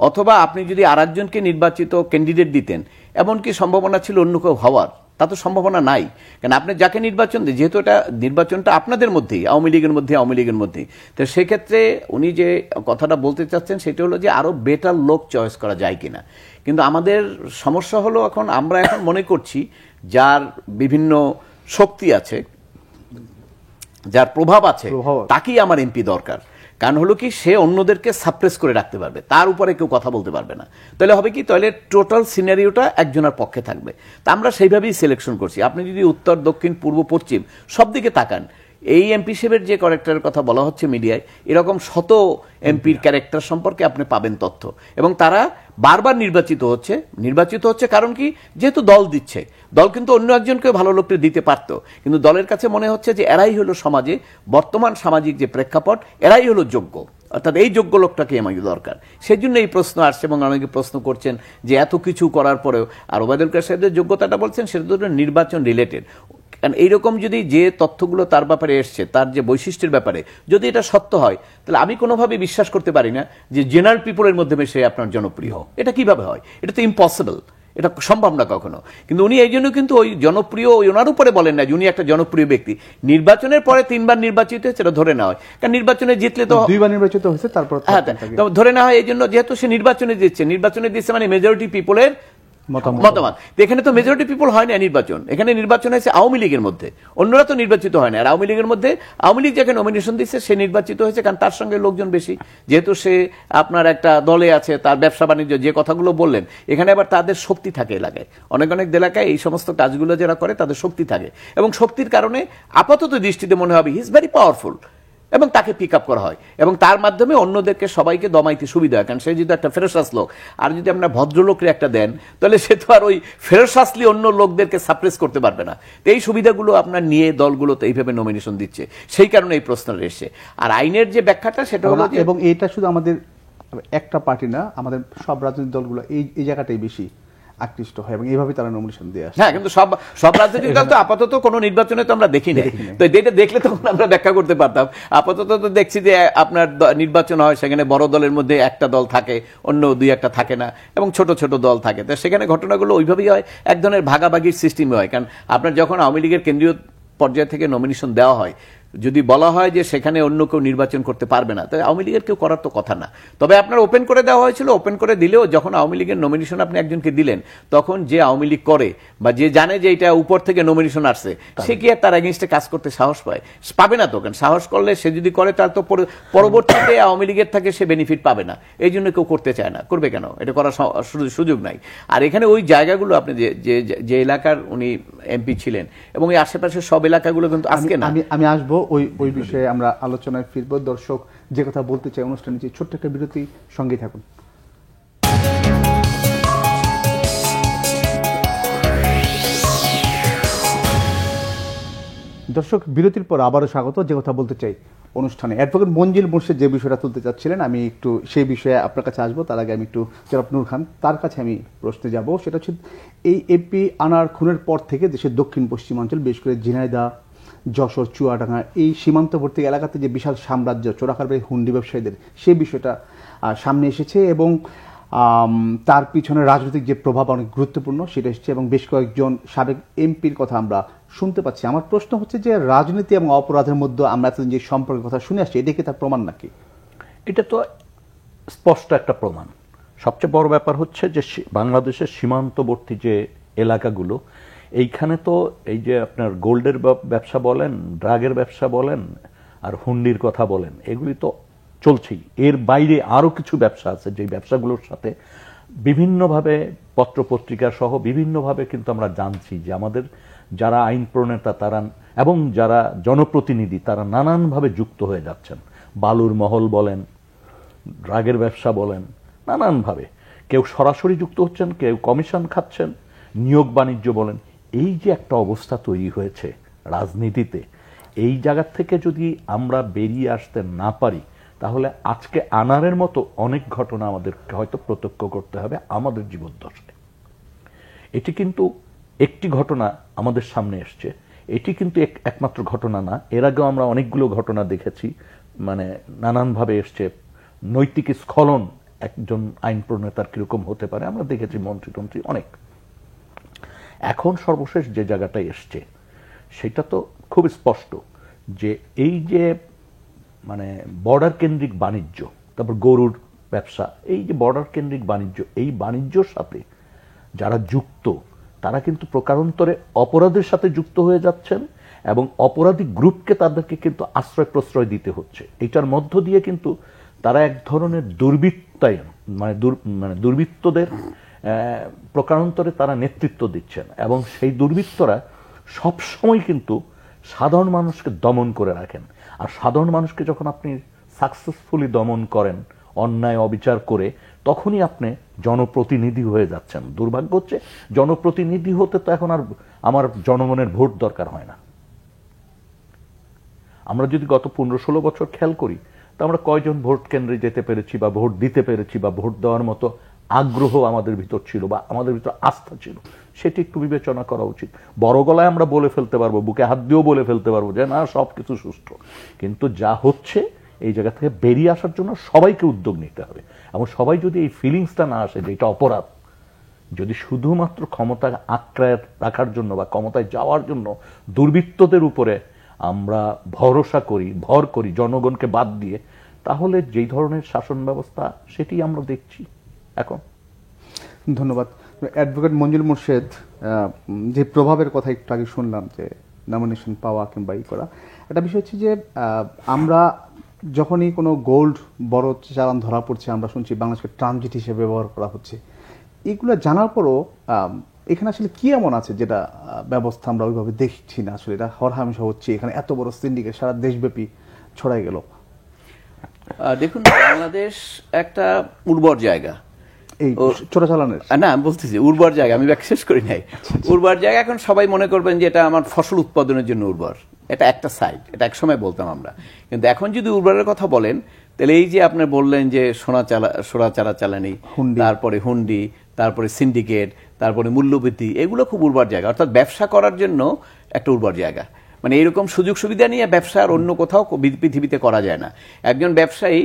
অথবা আপনি যদি আরেকজনকে নির্বাচিত ক্যান্ডিডেট দিতেন, এমনকি সম্ভাবনা ছিল অন্য কেউ হওয়ার, তা তো সম্ভাবনা নাই। কারণ আপনি যাকে নির্বাচন দেন, যেহেতু এটা নির্বাচনটা আপনাদের মধ্যেই, আওয়ামী লীগের মধ্যেই, তো সেক্ষেত্রে উনি যে কথাটা বলতে চাচ্ছেন সেটা হলো যে আরো বেটার লোক চয়েস করা যায় কিনা। কিন্তু আমাদের সমস্যা হলো আমরা এখন মনে করছি যার বিভিন্ন শক্তি আছে, যার প্রভাব আছে, তাকেই আমার এমপি দরকার। কারণ হলো কি, সে অন্যদেরকে সাপ্রেস করে রাখতে পারবে, তার উপরে কেউ কথা বলতে পারবে না। তাহলে হবে কি, তাহলে টোটাল সিনারিওটা একজনের পক্ষে থাকবে। তা আমরা সেইভাবেই সিলেকশন করছি। আপনি যদি উত্তর, দক্ষিণ, পূর্ব, পশ্চিম সব দিকে তাকান, এই এমপি সাহেবের যে ক্যারেক্টারের কথা বলা হচ্ছে মিডিয়ায়, এরকম শত এমপির ক্যারেক্টার সম্পর্কে আপনি পাবেন তথ্য। এবং তারা বারবার নির্বাচিত হচ্ছে কারণ কি, যেহেতু দল দিচ্ছে, দল কিন্তু অন্য একজনকে ভালো লোককে দিতে পারতো, কিন্তু দলের কাছে মনে হচ্ছে যে এরাই হলো সমাজে, বর্তমান সামাজিক যে প্রেক্ষাপট, এরাই হলো যোগ্য, অর্থাৎ এই যোগ্য লোকটাকে আমাদের দরকার। সেই জন্য এই প্রশ্ন আসছে, এবং অনেকে প্রশ্ন করছেন যে এত কিছু করার পরেও। আর ওবায়দুল কাদের সাহেবের যোগ্যতাটা বলছেন সেটা তো নির্বাচন রিলেটেড। কারণ এইরকম যদি যে তথ্যগুলো তার ব্যাপারে এসছে, তার যে বৈশিষ্ট্যের ব্যাপারে যদি এটা সত্য হয়, তাহলে আমি কোনোভাবে বিশ্বাস করতে পারি না যে জেনারেল পিপলের মাধ্যমে সে আপনার জনপ্রিয়। এটা কিভাবে হয়? এটা তো ইম্পসিবল, এটা সম্ভব না কখনো। কিন্তু উনি এই জন্য কিন্তু ওই জনপ্রিয় ওনার উপরে বলেন না যে উনি একটা জনপ্রিয় ব্যক্তি। নির্বাচনের পরে 3বার নির্বাচিত হয়েছে, এটা ধরে নেওয়া হয়। কারণ নির্বাচনে জিতলে তো 2বার নির্বাচিত হয়েছে, তারপর ধরে নেওয়া হয়। এই জন্য যেহেতু সে নির্বাচনে দিচ্ছে মানে মেজরিটি পিপলের মতামত। এখানে তো মেজরিটি পিপল হয় না নির্বাচন, এখানে নির্বাচন হয়েছে আওয়ামী লীগের মধ্যে, অন্যরা তো নির্বাচিত হয় না। আর আওয়ামী লীগের মধ্যে আওয়ামী লীগ যাকে নমিনেশন দিচ্ছে সে নির্বাচিত হয়েছে, কারণ তার সঙ্গে লোকজন বেশি, যেহেতু সে আপনার একটা দলে আছে, তার ব্যবসা বাণিজ্য যে কথাগুলো বললেন, এখানে আবার তাদের শক্তি থাকে এলাকায়। অনেক এলাকায় এই সমস্ত কাজগুলো যারা করে তাদের শক্তি থাকে, এবং শক্তির কারণে আপাতত দৃষ্টিতে মনে হবে হি ইজ ভেরি পাওয়ারফুল, এবং তাকে পিক আপ করা হয়, এবং তার মাধ্যমে অন্যদেরকে সবাইকে দমাইতে সুবিধা হয়। কারণ সে যদি একটা ফেরসাস লোক, আর যদি আপনার ভদ্রলোকরে একটা দেন, তাহলে সে তো আর ওই ফেরসাসলি অন্য লোকদেরকে সাপ্রেস করতে পারবে না। তো এই সুবিধাগুলো আপনার নিয়ে দলগুলো তো এইভাবে নমিনেশন দিচ্ছে, সেই কারণে এই প্রশ্নটা এসছে। আর আইনের যে ব্যাখ্যাটা সেটা হলো, এবং এটা শুধু আমাদের একটা পার্টি না, আমাদের সব রাজনৈতিক দলগুলো এই জায়গাটাই বেশি আকৃষ্ট হয়, এবং এইভাবে তারা নমিনেশন দিয়ে আসে। হ্যাঁ, কিন্তু সব রাজনৈতিক দল তো আপাতত কোনো নির্বাচনে তো আমরা দেখি না। তো এটা দেখলে তখন আমরা ব্যাখ্যা করতে পারতাম। আপাতত তো দেখছি যে আপনার নির্বাচন হয়, সেখানে বড় দলের মধ্যে একটা দল থাকে, অন্য 2-1টা থাকে না, এবং ছোট ছোট দল থাকে। তো সেখানে ঘটনাগুলো ওইভাবেই হয়, এক ধরনের ভাগাভাগির সিস্টেমে হয়। কারণ আপনার যখন আওয়ামী লীগের কেন্দ্রীয় পর্যায় থেকে নমিনেশন দেওয়া হয়, যদি বলা হয় যে সেখানে অন্য কেউ নির্বাচন করতে পারবে না, তাহলে আওয়ামী লীগের কেউ করার তো কথা না। তবে আপনার ওপেন করে দেওয়া হয়েছিল, ওপেন করে দিলেও যখন আওয়ামী লীগের নমিনেশন আপনি একজনকে দিলেন, তখন যে আওয়ামী লীগ করে বা যে জানে যে এটা উপর থেকে নমিনেশন আসছে, সে কি আর তার এগেইনস্টে কাজ করতে সাহস পাবে না তো। কারণ সাহস করলে সে যদি করে, তার তো পরবর্তীতে আওয়ামী লীগের থেকে সে বেনিফিট পাবে না। এই জন্য কেউ করতে চায় না। করবে কেন? এটা করার সুযোগ নাই। আর এখানে ওই জায়গাগুলো আপনি যে এলাকার উনি এমপি ছিলেন, এবং এই আশেপাশের সব এলাকাগুলো কিন্তু আজকে না। আমি আসবো ওই বিষয়ে, আমরা আলোচনায় ফিরবো। দর্শক যে কথা বলতে চাই অনুষ্ঠানে, যে ছোট্ট একটা বিরতি, সঙ্গেই থাকুন। দর্শক, বিরতির পর আবারও স্বাগত। যে কথা বলতে চাই অনুষ্ঠানে, অ্যাডভোকেট মঞ্জিল মোর্শেদ যে বিষয়টা তুলতে চাচ্ছিলেন, আমি একটু সেই বিষয়ে আপনার কাছে আসবো। তার আগে আমি একটু জনাব নূর খান, তার কাছে আমি প্রশ্নে যাব। সেটা হচ্ছে, এই এমপি আনার খুনের পর থেকে দেশের দক্ষিণ পশ্চিমাঞ্চল, বিশেষ করে ঝিনাইদহ, যশোর, চুয়াডাঙ্গা, এই সীমান্তবর্তী এলাকাতে যে বিশাল সাম্রাজ্য চোরাকারবারি হুন্ডি ব্যবসায়ীদের, সেই বিষয়টা সামনে এসেছে, এবং তার পিছনে রাজনৈতিক যে প্রভাব অনেক গুরুত্বপূর্ণ সেটা এসেছে, এবং বেশ কয়েকজন সাবেক এমপির কথা আমরা শুনতে পাচ্ছি। আমার প্রশ্ন হচ্ছে যে রাজনীতি এবং অপরাধের মধ্যে আমরা যে সম্পর্কের কথা শুনে আসছি, এটা কি তার প্রমাণ নাকি? এটা তো স্পষ্ট একটা প্রমাণ। সবচেয়ে বড় ব্যাপার হচ্ছে যে বাংলাদেশের সীমান্তবর্তী যে এলাকাগুলো, এইখানে তো এই যে আপনার গোল্ডের ব্যবসা বলেন, ড্রাগের ব্যবসা বলেন, আর হুন্ডির কথা বলেন, এগুলি তো চলছেই। এর বাইরে আরো কিছু ব্যবসা আছে, যে ব্যবসাগুলোর সাথে বিভিন্নভাবে পত্রপত্রিকা সহ বিভিন্নভাবে কিন্তু আমরা জানছি যে আমাদের যারা আইন প্রণেতা তারা এবং যারা জনপ্রতিনিধি তারা নানানভাবে যুক্ত হয়ে যাচ্ছেন। বালুর মহল বলেন, ড্রাগের ব্যবসা বলেন, নানানভাবে কেউ সরাসরি যুক্ত হচ্ছেন, কেউ কমিশন খাচ্ছেন, নিয়োগ বাণিজ্য বলেন। এই যে একটা অবস্থা তৈরি হয়েছে রাজনীতিতে, এই জায়গা থেকে যদি আমরা বেরিয়ে আসতে না পারি, তাহলে আজকে আনারের মতো অনেক ঘটনা আমাদেরকে হয়তো প্রত্যক্ষ করতে হবে আমাদের জীবদ্দশায়। এটি কিন্তু একটি ঘটনা আমাদের সামনে এসছে, এটি কিন্তু একমাত্র ঘটনা না। এর আগেও আমরা অনেকগুলো ঘটনা দেখেছি, মানে নানানভাবে এসছে। নৈতিক স্খলন একজন আইন প্রণেতার কিরকম হতে পারে আমরা দেখেছি, মন্ত্রী অনেক। এখন সর্বশেষ যে জায়গাটায় এসছে সেটা তো খুব স্পষ্ট যে এই যে মানে বর্ডার কেন্দ্রিক বাণিজ্য, তারপর গরুর ব্যবসা, এই যে বর্ডার কেন্দ্রিক বাণিজ্য, এই বাণিজ্যর সাথে যারা যুক্ত তারা কিন্তু প্রকারান্তরে অপরাধের সাথে যুক্ত হয়ে যাচ্ছেন এবং অপরাধী গ্রুপকে তাদেরকে কিন্তু আশ্রয় প্রশ্রয় দিতে হচ্ছে। এটার মধ্য দিয়ে কিন্তু তারা এক ধরনের দুর্বৃত্তায়ন, মানে দুর্বৃত্তদের প্রকারান্তরে তারা নেতৃত্ব দিচ্ছেন এবং সেই দুর্বৃত্তরা সবসময় কিন্তু সাধারণ মানুষকে দমন করে রাখেন। আর সাধারণ মানুষকে যখন আপনি সাকসেসফুলি দমন করেন অন্যায় অবিচার করে, তখনই আপনি জনপ্রতিনিধি হয়ে যাচ্ছেন। দুর্ভাগ্য হচ্ছে জনপ্রতিনিধি হতে তো এখন আর আমার জনগণের ভোট দরকার হয় না। আমরা যদি গত 15-16 বছর খেয়াল করি, তা আমরা কয়জন ভোট কেন্দ্রে যেতে পেরেছি বা ভোট দিতে পেরেছি বা ভোট দেওয়ার মতো আগ্রহ আমাদের ভিতর ছিল বা আমাদের ভিতর আস্থা ছিল, সেটি একটু বিবেচনা করা উচিত। বড় গলায় আমরা বলে ফেলতে পারবো, বুকে হাত দিয়েও বলে ফেলতে পারবো যে না সবকিছু সুষ্ঠু, কিন্তু যা হচ্ছে এই জায়গা থেকে বেরিয়ে আসার জন্য সবাইকে উদ্যোগ নিতে হবে। এবং সবাই যদি এই ফিলিংসটা না আসে যে এটা অপরাধ, যদি শুধুমাত্র ক্ষমতা আঁকড়ায় রাখার জন্য বা ক্ষমতায় যাওয়ার জন্য দুর্বৃত্তদের উপরে আমরা ভর করি জনগণকে বাদ দিয়ে, তাহলে যেই ধরনের শাসন ব্যবস্থা সেটি আমরা দেখছি এখন। ধন্যবাদ। অ্যাডভোকেট মঞ্জুর মোর্শেদ, যে প্রভাবের কথা একটু আগে শুনলাম, যে নমিনেশন পাওয়া কিংবা ই করা, একটা বিষয় হচ্ছে যে আমরা যখনই কোনো গোল্ড বড় চালান ধরা পড়ছে, আমরা শুনছি বাংলাদেশকে ট্রানজিট হিসেবে ব্যবহার করা হচ্ছে। এগুলো জানার পরও এখানে আসলে কি এমন আছে যেটা ব্যবস্থা আমরা ওইভাবে দেখছি না? আসলে এটা হরহামেশা হচ্ছে, এখানে এত বড় সিন্ডিকেট সারা দেশব্যাপী ছড়াই গেল। দেখুন, বাংলাদেশ একটা উর্বর জায়গা, এই চোরাচালানের না আমি বলতেছি উর্বর জায়গা, আমি ব্যাখ্যা শেষ করি নাই। উর্বর জায়গা, এখন সবাই মনে করবেন যে এটা আমার ফসল উৎপাদনের জন্য উর্বর, এটা একটা সাইড, এটা এক সময় বলতাম আমরা। কিন্তু এখন যদি উর্বরের কথা বলেন, তাহলে এই যে আপনি বললেন যে সোনা চারা চালানি, তারপরে হুন্ডি, তারপরে সিন্ডিকেট, তারপরে মূল্যবৃদ্ধি, এগুলো খুব উর্বর জায়গা। অর্থাৎ ব্যবসা করার জন্য একটা উর্বর জায়গা। মানে এরকম সুযোগ সুবিধা নিয়ে ব্যবসা আর অন্য কোথাও পৃথিবীতে করা যায় না। একজন ব্যবসায়ী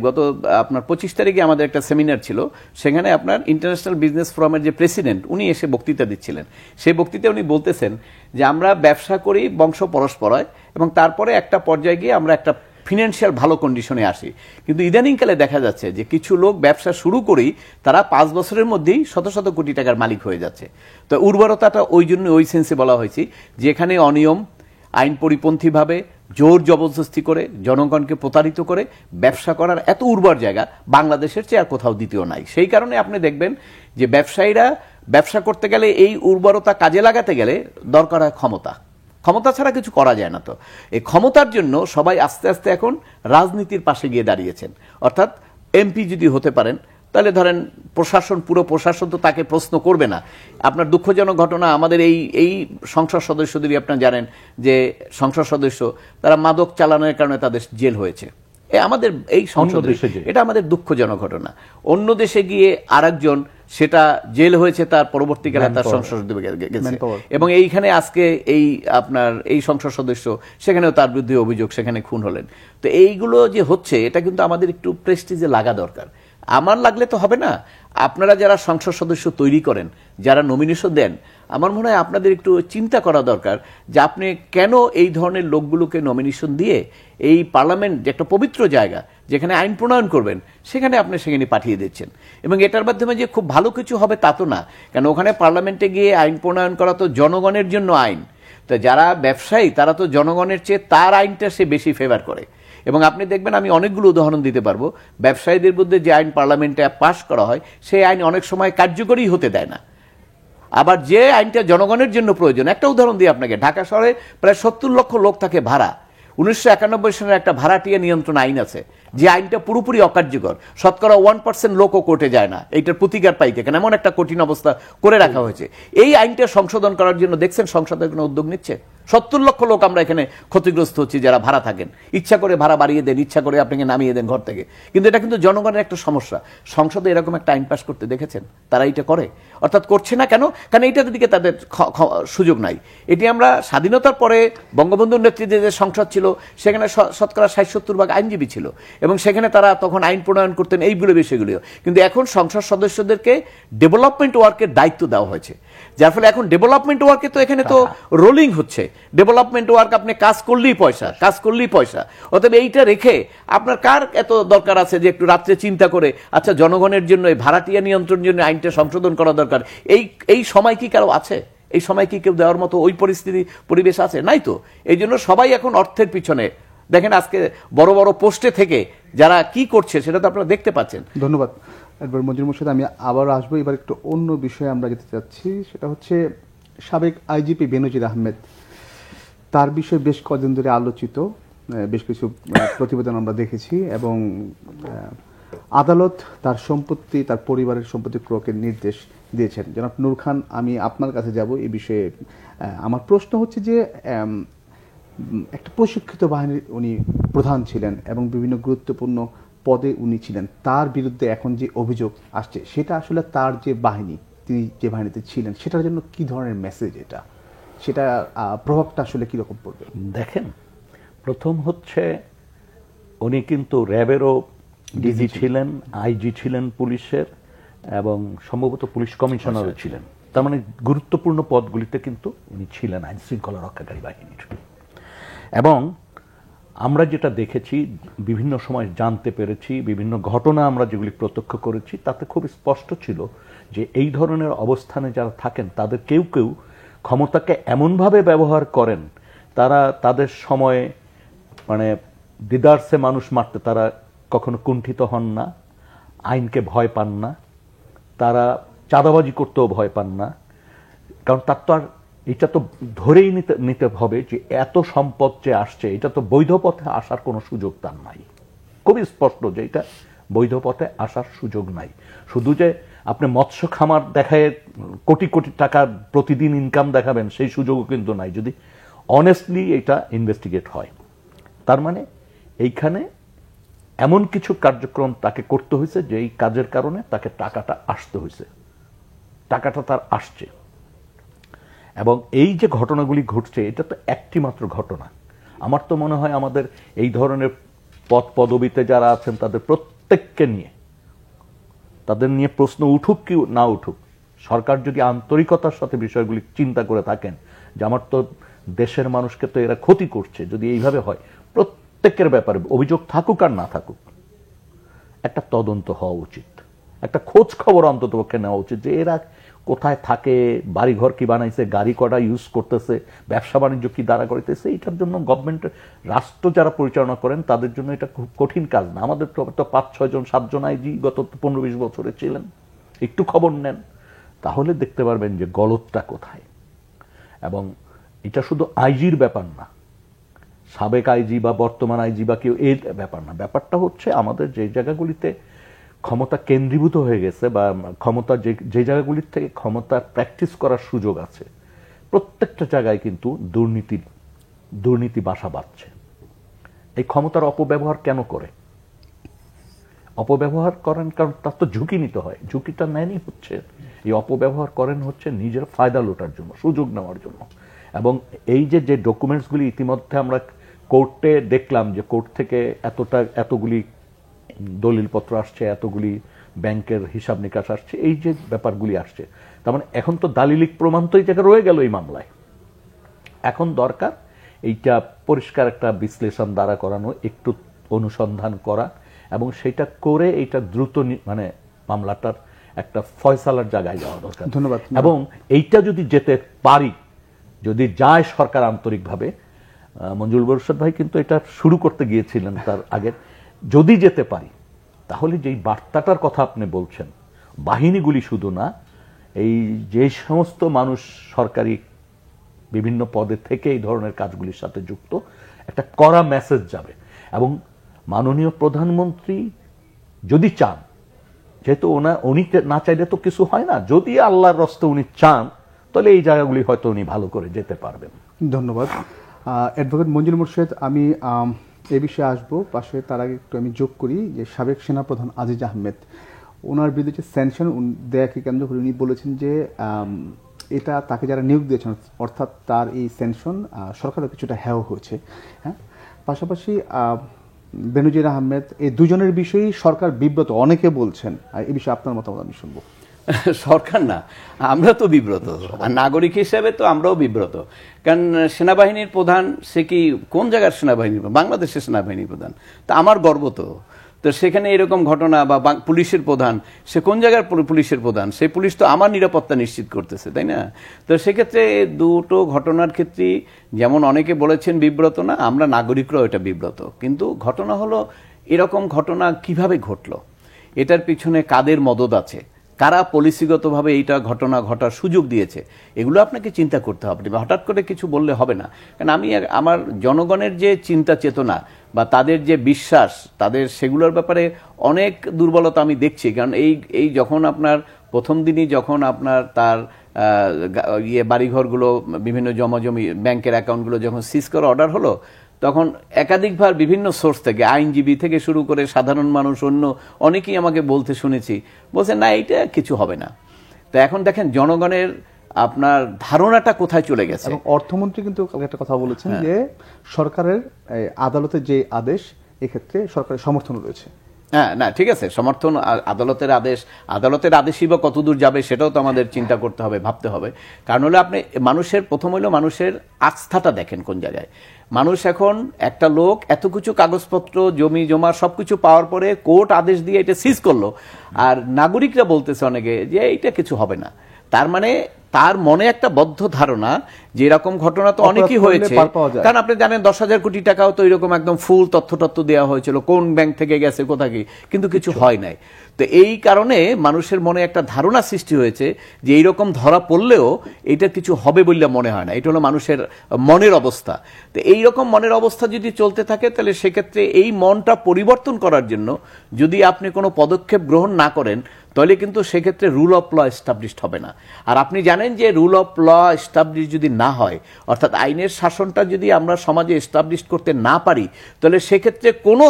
গত আপনার 25 তারিখে আমাদের একটা সেমিনার ছিল, সেখানে আপনার ইন্টারন্যাশনাল বিজনেস ফোরামের যে প্রেসিডেন্ট, উনি এসে বক্তৃতা দিচ্ছিলেন। সেই বক্তৃতায় উনি বলতেছেন যে আমরা ব্যবসা করি বংশ পরস্পরায়, এবং তারপরে একটা পর্যায়ে গিয়ে আমরা একটা ফিনান্সিয়াল ভালো কন্ডিশনে আসি। কিন্তু ইদানিংকালে দেখা যাচ্ছে যে কিছু লোক ব্যবসা শুরু করেই তারা 5 বছরের মধ্যেই শত শত কোটি টাকার মালিক হয়ে যাচ্ছে। তো উর্বরতাটা ওই জন্য ওই সেন্সে বলা হয়েছে, যেখানে অনিয়ম, আইন পরিপন্থীভাবে জোর জবরদস্তি করে জনগণকে প্রতারিত করে ব্যবসা করার এত উর্বর জায়গা বাংলাদেশের চেয়ে আর কোথাও দ্বিতীয় নাই। সেই কারণে আপনি দেখবেন যে ব্যবসায়ীরা ব্যবসা করতে গেলে, এই উর্বরতা কাজে লাগাতে গেলে দরকার হয় ক্ষমতা। ক্ষমতা ছাড়া কিছু করা যায় না। তো এই ক্ষমতার জন্য সবাই আস্তে আস্তে এখন রাজনীতির পাশে গিয়ে দাঁড়িয়েছেন। অর্থাৎ এমপি যদি হতে পারেন, তাহলে ধরেন পুরো প্রশাসন তো তাকে প্রশ্ন করবে না। আপনার দুঃখজনক ঘটনা, আমাদের এই সংসদ সদস্যদেরই আপনারা জানেন যে সংসদ সদস্য তারা মাদক চালানোর কারণে তাদের জেল হয়েছে। আমাদের এই সংসদে এটা আমাদের দুঃখজনক ঘটনা। অন্য দেশে গিয়ে আরেকজন সেটা জেল হয়েছে, তার পরবর্তীকালে তার সংসদ গেছে। এবং এইখানে আজকে এই সংসদ সদস্য, সেখানেও তার বিরুদ্ধে অভিযোগ, সেখানে খুন হলেন। তো এইগুলো যে হচ্ছে, এটা কিন্তু আমাদের একটু প্রেস্টিজে লাগা দরকার। আমার লাগলে তো হবে না। আপনারা যারা সংসদ সদস্য তৈরি করেন, যারা নমিনেশন দেন, আমার মনে হয় আপনাদের একটু চিন্তা করা দরকার যে আপনি কেন এই ধরনের লোকগুলোকে নমিনেশন দিয়ে এই পার্লামেন্ট, যে একটা পবিত্র জায়গা, যেখানে আইন প্রণয়ন করবেন সেখানে আপনি সেখানে পাঠিয়ে দিচ্ছেন, এবং এটার মাধ্যমে যে খুব ভালো কিছু হবে তা তো না, কারণ ওখানে পার্লামেন্টে গিয়ে আইন প্রণয়ন করা তো জনগণের জন্য আইন। তো যারা ব্যবসায়ী তারা তো জনগণের চেয়ে তার আইনটা সে বেশি ফেভার করে, এবং আপনি দেখবেন আমি অনেকগুলো উদাহরণ দিতে পারবো, ব্যবসায়ীদের বিরুদ্ধে যে আইন পার্লামেন্টে পাশ করা হয় সেই আইন অনেক সময় কার্যকরী হতে দেয় না। আবার যে আইনটা জনগণের জন্য প্রয়োজন, একটা উদাহরণ দিই আপনাকে, ঢাকা শহরে প্রায় 70 লক্ষ লোক থাকে ভাড়া। 1991 সালের একটা ভাড়াটিয়া নিয়ন্ত্রণ আইন আছে, যে আইনটা পুরোপুরি অকার্যকর, শতকরা 1% লোকও কোর্টে যায় না এইটার প্রতিকার পাইতে, কেন এমন একটা কঠিন অবস্থা করে রাখা হয়েছে। এই আইনটা সংশোধন করার জন্য দেখছেন সংসদের কোনো উদ্যোগ নিচ্ছে? 70 লক্ষ লোক আমরা এখানে ক্ষতিগ্রস্ত হচ্ছি যারা ভাড়া থাকেন, ইচ্ছা করে ভাড়া বাড়িয়ে দেন, ইচ্ছা করে আপনাকে নামিয়ে দেন ঘর থেকে, কিন্তু এটা কিন্তু জনগণের একটা সমস্যা। সংসদে এরকম একটা আইন পাস করতে দেখেছেন? তারা এটা করে, অর্থাৎ করছে না কেন? কারণ এইটার দিকে তাদের সুযোগ নাই। এটি আমরা স্বাধীনতার পরে বঙ্গবন্ধুর নেতৃত্বে যে সংসদ ছিল সেখানে শতকরা 60-70 আইনজীবী ছিল, এবং সেখানে তারা তখন আইন প্রণয়ন করতেন এইগুলো বিষয়গুলিও। কিন্তু এখন সংসদ সদস্যদেরকে ডেভেলপমেন্ট ওয়ার্কের দায়িত্ব দেওয়া হয়েছে, যার ফলে এখন ডেভেলপমেন্ট ওয়ার্কে তো এখানে তো রোলিং হচ্ছে। ডেভেলপমেন্ট ওয়ার্ক আপনি কাজ করলেই পয়সা, কাজ করলেই পয়সা। অতএব এইটা রেখে আপনার কার এত দরকার আছে যে একটু রাত্রে চিন্তা করে আচ্ছা জনগণের জন্য এই ভাড়াটিয়া নিয়ন্ত্রণের জন্য আইনটা সংশোধন করা দরকার, এই সময় কি কারো আছে? এই সময় কি কেউ দেওয়ার মতো ওই পরিস্থিতি পরিবেশ আছে? নাই তো। এই জন্য সবাই এখন অর্থের পিছনে। দেখেন আজকে বড় বড় পোস্টে থেকে যারা কি করছে সেটা তো আপনারা দেখতে পাচ্ছেন। ধন্যবাদ একবার মঞ্জুর মোর্শেদ। আমি আবার আসবো, এবার একটু অন্য বিষয়ে আমরা যেতে চাচ্ছি, সেটা হচ্ছে সাবেক আইজিপি বেনজির আহমেদ, তার বিষয়ে বেশ কদিন ধরে আলোচিত বেশ কিছু প্রতিবেদন আমরা দেখেছি, এবং আদালত তার সম্পত্তি, তার পরিবারের সম্পত্তি ক্রয়ের নির্দেশ দিয়েছেন। জনাব নূর খান, আমি আপনার কাছে যাব এই বিষয়ে। আমার প্রশ্ন হচ্ছে যে একটা প্রশিক্ষিত বাহিনীর উনি প্রধান ছিলেন এবং বিভিন্ন গুরুত্বপূর্ণ পদে উনি ছিলেন, তার বিরুদ্ধে এখন যে অভিযোগ আসছে সেটা আসলে তার যে বাহিনী, তিনি যে বাহিনীতে ছিলেন সেটার জন্য কি ধরনের মেসেজ, এটা সেটা প্রভাবটা আসলে কিরকম পড়বে? দেখেন, প্রথম হচ্ছে উনি কিন্তু র্যাবেরও ডিজি ছিলেন, আইজি ছিলেন পুলিশের, এবং সম্ভবত পুলিশ কমিশনারও ছিলেন। তার মানে গুরুত্বপূর্ণ পদগুলিতে কিন্তু উনি ছিলেন আইন শৃঙ্খলা রক্ষাকারী বাহিনীর। এবং আমরা যেটা দেখেছি, বিভিন্ন সময় জানতে পেরেছি, বিভিন্ন ঘটনা আমরা যেগুলি প্রত্যক্ষ করেছি, তাতে খুব স্পষ্ট ছিল যে এই ধরনের অবস্থানে যারা থাকেন তাদের কেউ কেউ ক্ষমতাকে এমনভাবে ব্যবহার করেন, তারা তাদের সময়ে মানে দিদারসে মানুষ মারতে তারা কখনো কুণ্ঠিত হন না, আইনকে ভয় পান না, তারা চাঁদাবাজি করতেও ভয় পান না। কারণ তার তো আর এটা তো ধরেই নিতে হবে যে এত সম্পদ যে আসছে এটা তো বৈধ পথে আসার কোনো সুযোগ তার নাই। খুবই স্পষ্ট যে এটা বৈধ পথে আসার সুযোগ নাই। শুধু যে আপনি মৎস্য খামার দেখায় কোটি কোটি টাকা প্রতিদিন ইনকাম দেখাবেন সেই সুযোগও কিন্তু নাই, যদি অনেস্টলি এটা ইনভেস্টিগেট হয়। তার মানে এইখানে এমন কিছু কার্যক্রম তাকে করতে হয়েছে যে এই কাজের কারণে তাকে টাকাটা আসতে হয়েছে, টাকাটা তার আসছে। এবং এই যে ঘটনাগুলি ঘটছে এটা তো একটি মাত্র ঘটনা। আমার তো মনে হয় আমাদের এই ধরনের পদ পদবিতে যারা আছেন তাদের প্রত্যেককে নিয়ে, তাদের নিয়ে প্রশ্ন উঠুক কি না উঠুক, সরকার যদি আন্তরিকতার সাথে বিষয়গুলি চিন্তা করে থাকেন যে আমার তো দেশের মানুষকে তো এরা ক্ষতি করছে, যদি এইভাবে হয় প্রত্যেকের ব্যাপারে অভিযোগ থাকুক আর না থাকুক একটা তদন্ত হওয়া উচিত, একটা খোঁজ খবর অন্ততপক্ষে নেওয়া উচিত যে এরা কোথায় থাকে, বাড়িঘর কি বানাইছে, গাড়ি কটা ইউজ করতেছে, ব্যবসা বাণিজ্য কি দ্বারা করিতেছে। এটার জন্য গভর্নমেন্টের, রাষ্ট্র যারা পরিচালনা করেন তাদের জন্য এটা খুব কঠিন কাজ না। আমাদের তো 5-6 জন 7 জন আইজি গত 15-20 বছরে ছিলেন, একটু খবর নেন তাহলে দেখতে পারবেন যে গলতটা কোথায়। এবং এটা শুধু আইজির ব্যাপার না, সাবেক আইজি বা বর্তমান আইজি বা কেউ এর ব্যাপার না। ব্যাপারটা হচ্ছে আমাদের যে জায়গাগুলিতে ক্ষমতা কেন্দ্রীভূত হয়ে গেছে বা ক্ষমতা যে জায়গাগুলির থেকে ক্ষমতার প্র্যাকটিস করার সুযোগ আছে, প্রত্যেকটা জায়গায় কিন্তু দুর্নীতি বাসা বাঁধছে। এই ক্ষমতার অপব্যবহার কেন করে? অপব্যবহার করেন কারণ তার তো ঝুঁকি নিতে হয়, ঝুঁকিটা নেয়নি হচ্ছে এই অপব্যবহার করেন হচ্ছে নিজের ফায়দা লোটার জন্য, সুযোগ নেওয়ার জন্য। এবং এই যে ডকুমেন্টসগুলি ইতিমধ্যে আমরা কোর্টে দেখলাম যে কোর্ট থেকে এতগুলি দলিলপত্র আসছে, এতগুলি ব্যাংকের হিসাব নিকাশ আসছে, এই যে ব্যাপারগুলি আসছে, তার মানে এখন তো দালিলিক প্রমাণ তো এই জায়গায় রয়ে গেল এই মামলায়। এখন দরকার এইটা পরিষ্কার একটা বিশ্লেষণ দ্বারা করানো, একটু অনুসন্ধান করা এবং সেটা করে এটা দ্রুত মানে মামলাটার একটা ফয়সালার জায়গায় যাওয়া দরকার। ধন্যবাদ। এবং এইটা যদি যেতে পারি, যদি যায় সরকার আন্তরিকভাবে, মঞ্জুর বরকত ভাই কিন্তু এটা শুরু করতে গিয়েছিলেন তার আগে, যদি যেতে পারি তাহলে যেই বার্তাটার কথা আপনি বলছেন, বাহিনীগুলি শুধু না, এই যে সমস্ত মানুষ সরকারি বিভিন্ন পদে থেকে এই ধরনের কাজগুলির সাথে যুক্ত, একটা কড়া মেসেজ যাবে। এবং মাননীয় প্রধানমন্ত্রী যদি চান, যেহেতু উনি না চাইলে তো কিছু হয় না, যদি আল্লাহর রস্তে উনি চান তাহলে এই জায়গাগুলি হয়তো উনি ভালো করে যেতে পারবেন। ধন্যবাদ অ্যাডভোকেট মঞ্জুর মোর্শেদ। আমি এই বিষয়ে আসবো, পাশে তার আগে একটু আমি যোগ করি যে সাবেক সেনাপ্রধান আজিজ আহমেদ, ওনার বিরুদ্ধে যে স্যাংশন দেয়াকে কেন্দ্র করে উনি বলেছেন যে এটা তাকে যারা নিয়োগ দিয়েছেন, অর্থাৎ তার এই স্যাংশন সরকারের কিছুটা হেয় হয়েছে। হ্যাঁ, পাশাপাশি বেনজির আহমেদ, এই দুজনের বিষয়েই সরকার বিব্রত, অনেকে বলছেন। এই বিষয়ে আপনার মতামত আমি শুনবো। সরকার না, আমরা তো বিব্রত, আর নাগরিক হিসেবে তো আমরাও বিব্রত। কারণ সেনাবাহিনীর প্রধান, সে কি কোন জায়গার সেনাবাহিনীর প্রধান? বাংলাদেশের সেনাবাহিনীর প্রধান। তা আমার গর্ব তো সেখানে এরকম ঘটনা, বা পুলিশের প্রধান, সে কোন জায়গার পুলিশের প্রধান? সেই পুলিশ তো আমার নিরাপত্তা নিশ্চিত করতেছে, তাই না? তো সেক্ষেত্রে দুটো ঘটনার ক্ষেত্রে যেমন অনেকে বলেছেন বিব্রত না, আমরা নাগরিকরাও এটা বিব্রত। কিন্তু ঘটনা হলো, এরকম ঘটনা কিভাবে ঘটলো, এটার পিছনে কাদের মদদ আছে, কারা পলিসিগতভাবে এইটা ঘটনা ঘটার সুযোগ দিয়েছে, এগুলো আপনাকে চিন্তা করতে হবে। হঠাৎ করে কিছু বললে হবে না। কারণ আমি আমার জনগণের যে চিন্তা চেতনা বা তাদের যে বিশ্বাস, তাদের সেগুলোর ব্যাপারে অনেক দুর্বলতা আমি দেখছি। কারণ এই যখন আপনার প্রথম দিনই যখন আপনার তার বাড়িঘরগুলো, বিভিন্ন জমাজমি ব্যাংকের অ্যাকাউন্টগুলো যখন সিজ করার অর্ডার হলো, তখন একাধিকবার বিভিন্ন সোর্স থেকে, আইনজীবী থেকে শুরু করে সাধারণ মানুষ, অন্য অনেকেই আমাকে বলতে শুনেছি, বলছে না এটা কিছু হবে না। তো এখন দেখেন জনগণের আপনার ধারণাটা কোথায় চলে গেছে। এবং অর্থমন্ত্রী কিন্তু একটা কথা বলেছেন যে সরকারের আদালতের যে আদেশ, এক্ষেত্রে সরকারের সমর্থন রয়েছে। হ্যাঁ, না ঠিক আছে, সমর্থন, আদালতের আদেশই বা কতদূর যাবে সেটাও তো আমাদের চিন্তা করতে হবে, ভাবতে হবে। কারণ হলো আপনি প্রথম হলো মানুষের আস্থাটা দেখেন কোন জায়গায়। মানুষ এখন, একটা লোক এত কিছু কাগজপত্র, জমি জমা সবকিছু পাওয়ার পরে কোর্ট আদেশ দিয়ে এটা সিজ করলো, আর নাগরিকরা বলতেছে অনেকে যে এটা কিছু হবে না। তার মানে তার মনে একটা বদ্ধ ধারণা যে এরকম ঘটনা তো অনেকই হয়েছে। কারণ আপনি জানেন 10,000 কোটি টাকাও তো এরকম একদম ফুল তথ্য দেওয়া হয়েছিল, কোন ব্যাংক থেকে গেছে, কোথা কি, কিন্তু কিছু হয় নাই। তো এই কারণে মানুষের মনে একটা ধারণা সৃষ্টি হয়েছে যে এইরকম ধরা পড়লেও এটা কিছু হবে বলে মনে হয় না। এটা হলো মানুষের মনের অবস্থা। তো এইরকম মনের অবস্থা যদি চলতে থাকে, তাহলে সেক্ষেত্রে এই মনটা পরিবর্তন করার জন্য যদি আপনি কোনো পদক্ষেপ গ্রহণ না করেন, তাহলে কিন্তু সেক্ষেত্রে রুল অফ ল এস্টাবলিশড হবে না। আর আপনি জানেন যে রুল অফ ল এস্টাবলিশ যদি না হয়, অর্থাৎ আইনের শাসনটা যদি আমরা সমাজে এস্টাবলিশ করতে না পারি, তাহলে সেক্ষেত্রে কোনো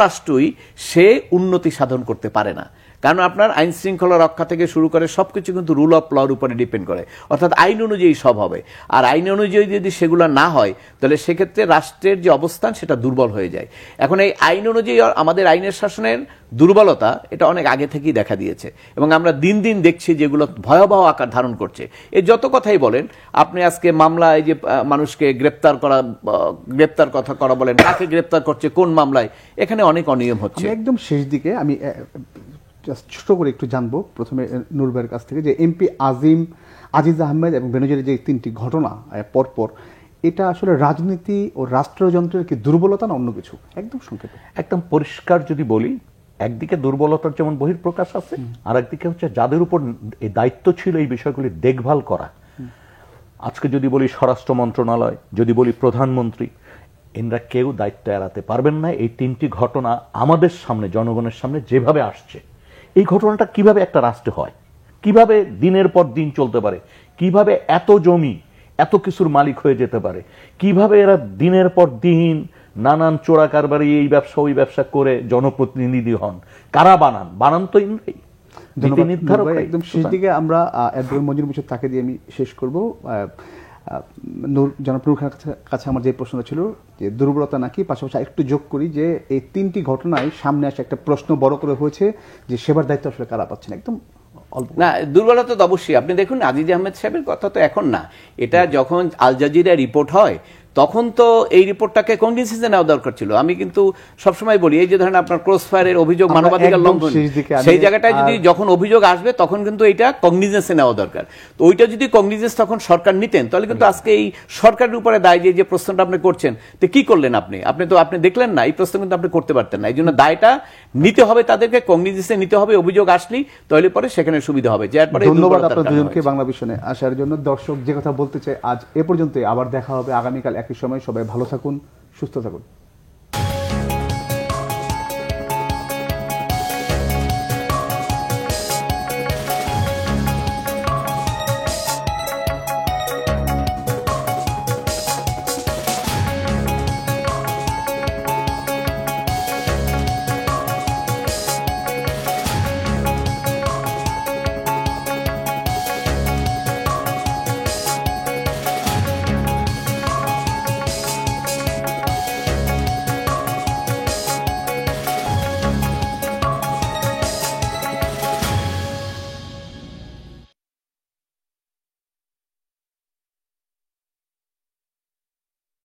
রাষ্ট্রই সে উন্নতি সাধন করতে পারে না। কারণ আপনার আইন শৃঙ্খলা রক্ষা থেকে শুরু করে সবকিছু কিন্তু রুল অফ লর উপরে ডিপেন্ড করে, অর্থাৎ আইন অনুযায়ী সব হবে। আর আইন অনুযায়ী যদি সেগুলো না হয়, তাহলে সেক্ষেত্রে রাষ্ট্রের যে অবস্থান সেটা দুর্বল হয়ে যায়। এখন এই আইন অনুযায়ী আমাদের আইনের শাসনের দুর্বলতা এটা অনেক আগে থেকেই দেখা দিয়েছে, এবং আমরা দিন দিন দেখছি যেগুলো ভয়াবহ আকার ধারণ করছে। এই যত কথাই বলেন আপনি, আজকে মামলায় যে মানুষকে গ্রেপ্তার করা বলেন, কাকে গ্রেপ্তার করছে, কোন মামলায়, এখানে অনেক অনিয়ম হচ্ছে। একদম শেষ দিকে আমি ছোট করে একটু জানবো প্রথমে নূর ভাইয়ের কাছ থেকে, যে এমপি আজিজ আহমেদ এবং বেনজিরের যে 3টি ঘটনা পরপর, এটা আসলে রাজনীতি ও রাষ্ট্রযন্ত্রের কি দুর্বলতা না অন্য কিছু? একদম সংক্ষেপে, একদম পরিষ্কার যদি বলি, একদিকে দুর্বলতার যেমন বহিঃপ্রকাশ আছে, আর একদিকে হচ্ছে যাদের উপর এই দায়িত্ব ছিল এই বিষয়গুলি দেখভাল করা। আজকে যদি বলি স্বরাষ্ট্র মন্ত্রণালয়, যদি বলি প্রধানমন্ত্রী, এনরা কেউ দায়িত্ব এড়াতে পারবেন না। এই 3টি ঘটনা আমাদের সামনে, জনগণের সামনে যেভাবে আসছে, এই ঘটনাটা কিভাবে একটা রাষ্ট্রে হয়, কিভাবে দিনের পর দিন চলতে পারে, কিভাবে এত জমি এত কিছুর মালিক হয়ে যেতে পারে, কিভাবে এরা দিনের পর দিন নানান চোরা কারবারি, এই ব্যবসা ওই ব্যবসা করে জনপ্রতিনিধি হন। কারা বানান তো ইন্দ্রাই। একদম শেষ দিকে আমরা অ্যাডভোকেট মঞ্জুর মোর্শেদ, তাকে দিয়ে আমি শেষ করবো। জনাব নূর খানের কাছে আমার যে প্রশ্নটা ছিল যে দুর্বলতা নাকি, পাশাপাশি একটু যোগ করি যে এই 3টি ঘটনায় সামনে আসে একটা প্রশ্ন বড় করে হয়েছে যে সেবার দায়িত্ব আসলে কারা পাচ্ছেন। একদম না, দুর্বলতা তো অবশ্যই। আপনি দেখুন আজিজ আহমেদ সাহেবের কথা তো এখন না, এটা যখন আল জাজিরা রিপোর্ট হয় তখন তো এই রিপোর্টটাকে কনভিন্সেন্সে নেওয়া দরকার ছিল। আমি কিন্তু সবসময় বলি এই যে ধরেন আপনার ক্রসফায়ারের অভিযোগ, আমরা মানবাধিকার একদম লঙ্ঘন, শেষ দিকে সেই জায়গাটায় যদি যখন অভিযোগ আসবে তখন কিন্তু এটা কগনিজেন্সে নেওয়া দরকার। তো ওইটা যদি কগনিজেন্স তখন সরকার নিতেন তাহলে কিন্তু আজকে এই সরকারের উপরে দায় যে প্রশ্নটা আপনি করছেন তো কি করলেন আপনি দেখলেন না, এই প্রশ্ন কিন্তু আপনি করতে পারতেন না। এই জন্য দায়টা নিতে হবে, তাদেরকে কগনিজেন্সে নিতে হবে, অভিযোগ আসলেই তাহলে পরে সেখানে সুবিধা হবে। ধন্যবাদ আপনার দুজনকে বাংলা ভিশনে আসার জন্য। দর্শক যে কথা বলতে চাই আজ এ পর্যন্তই, আবার দেখা হবে আগামীকাল একই সময়। সবাই ভালো থাকুন, সুস্থ থাকুন।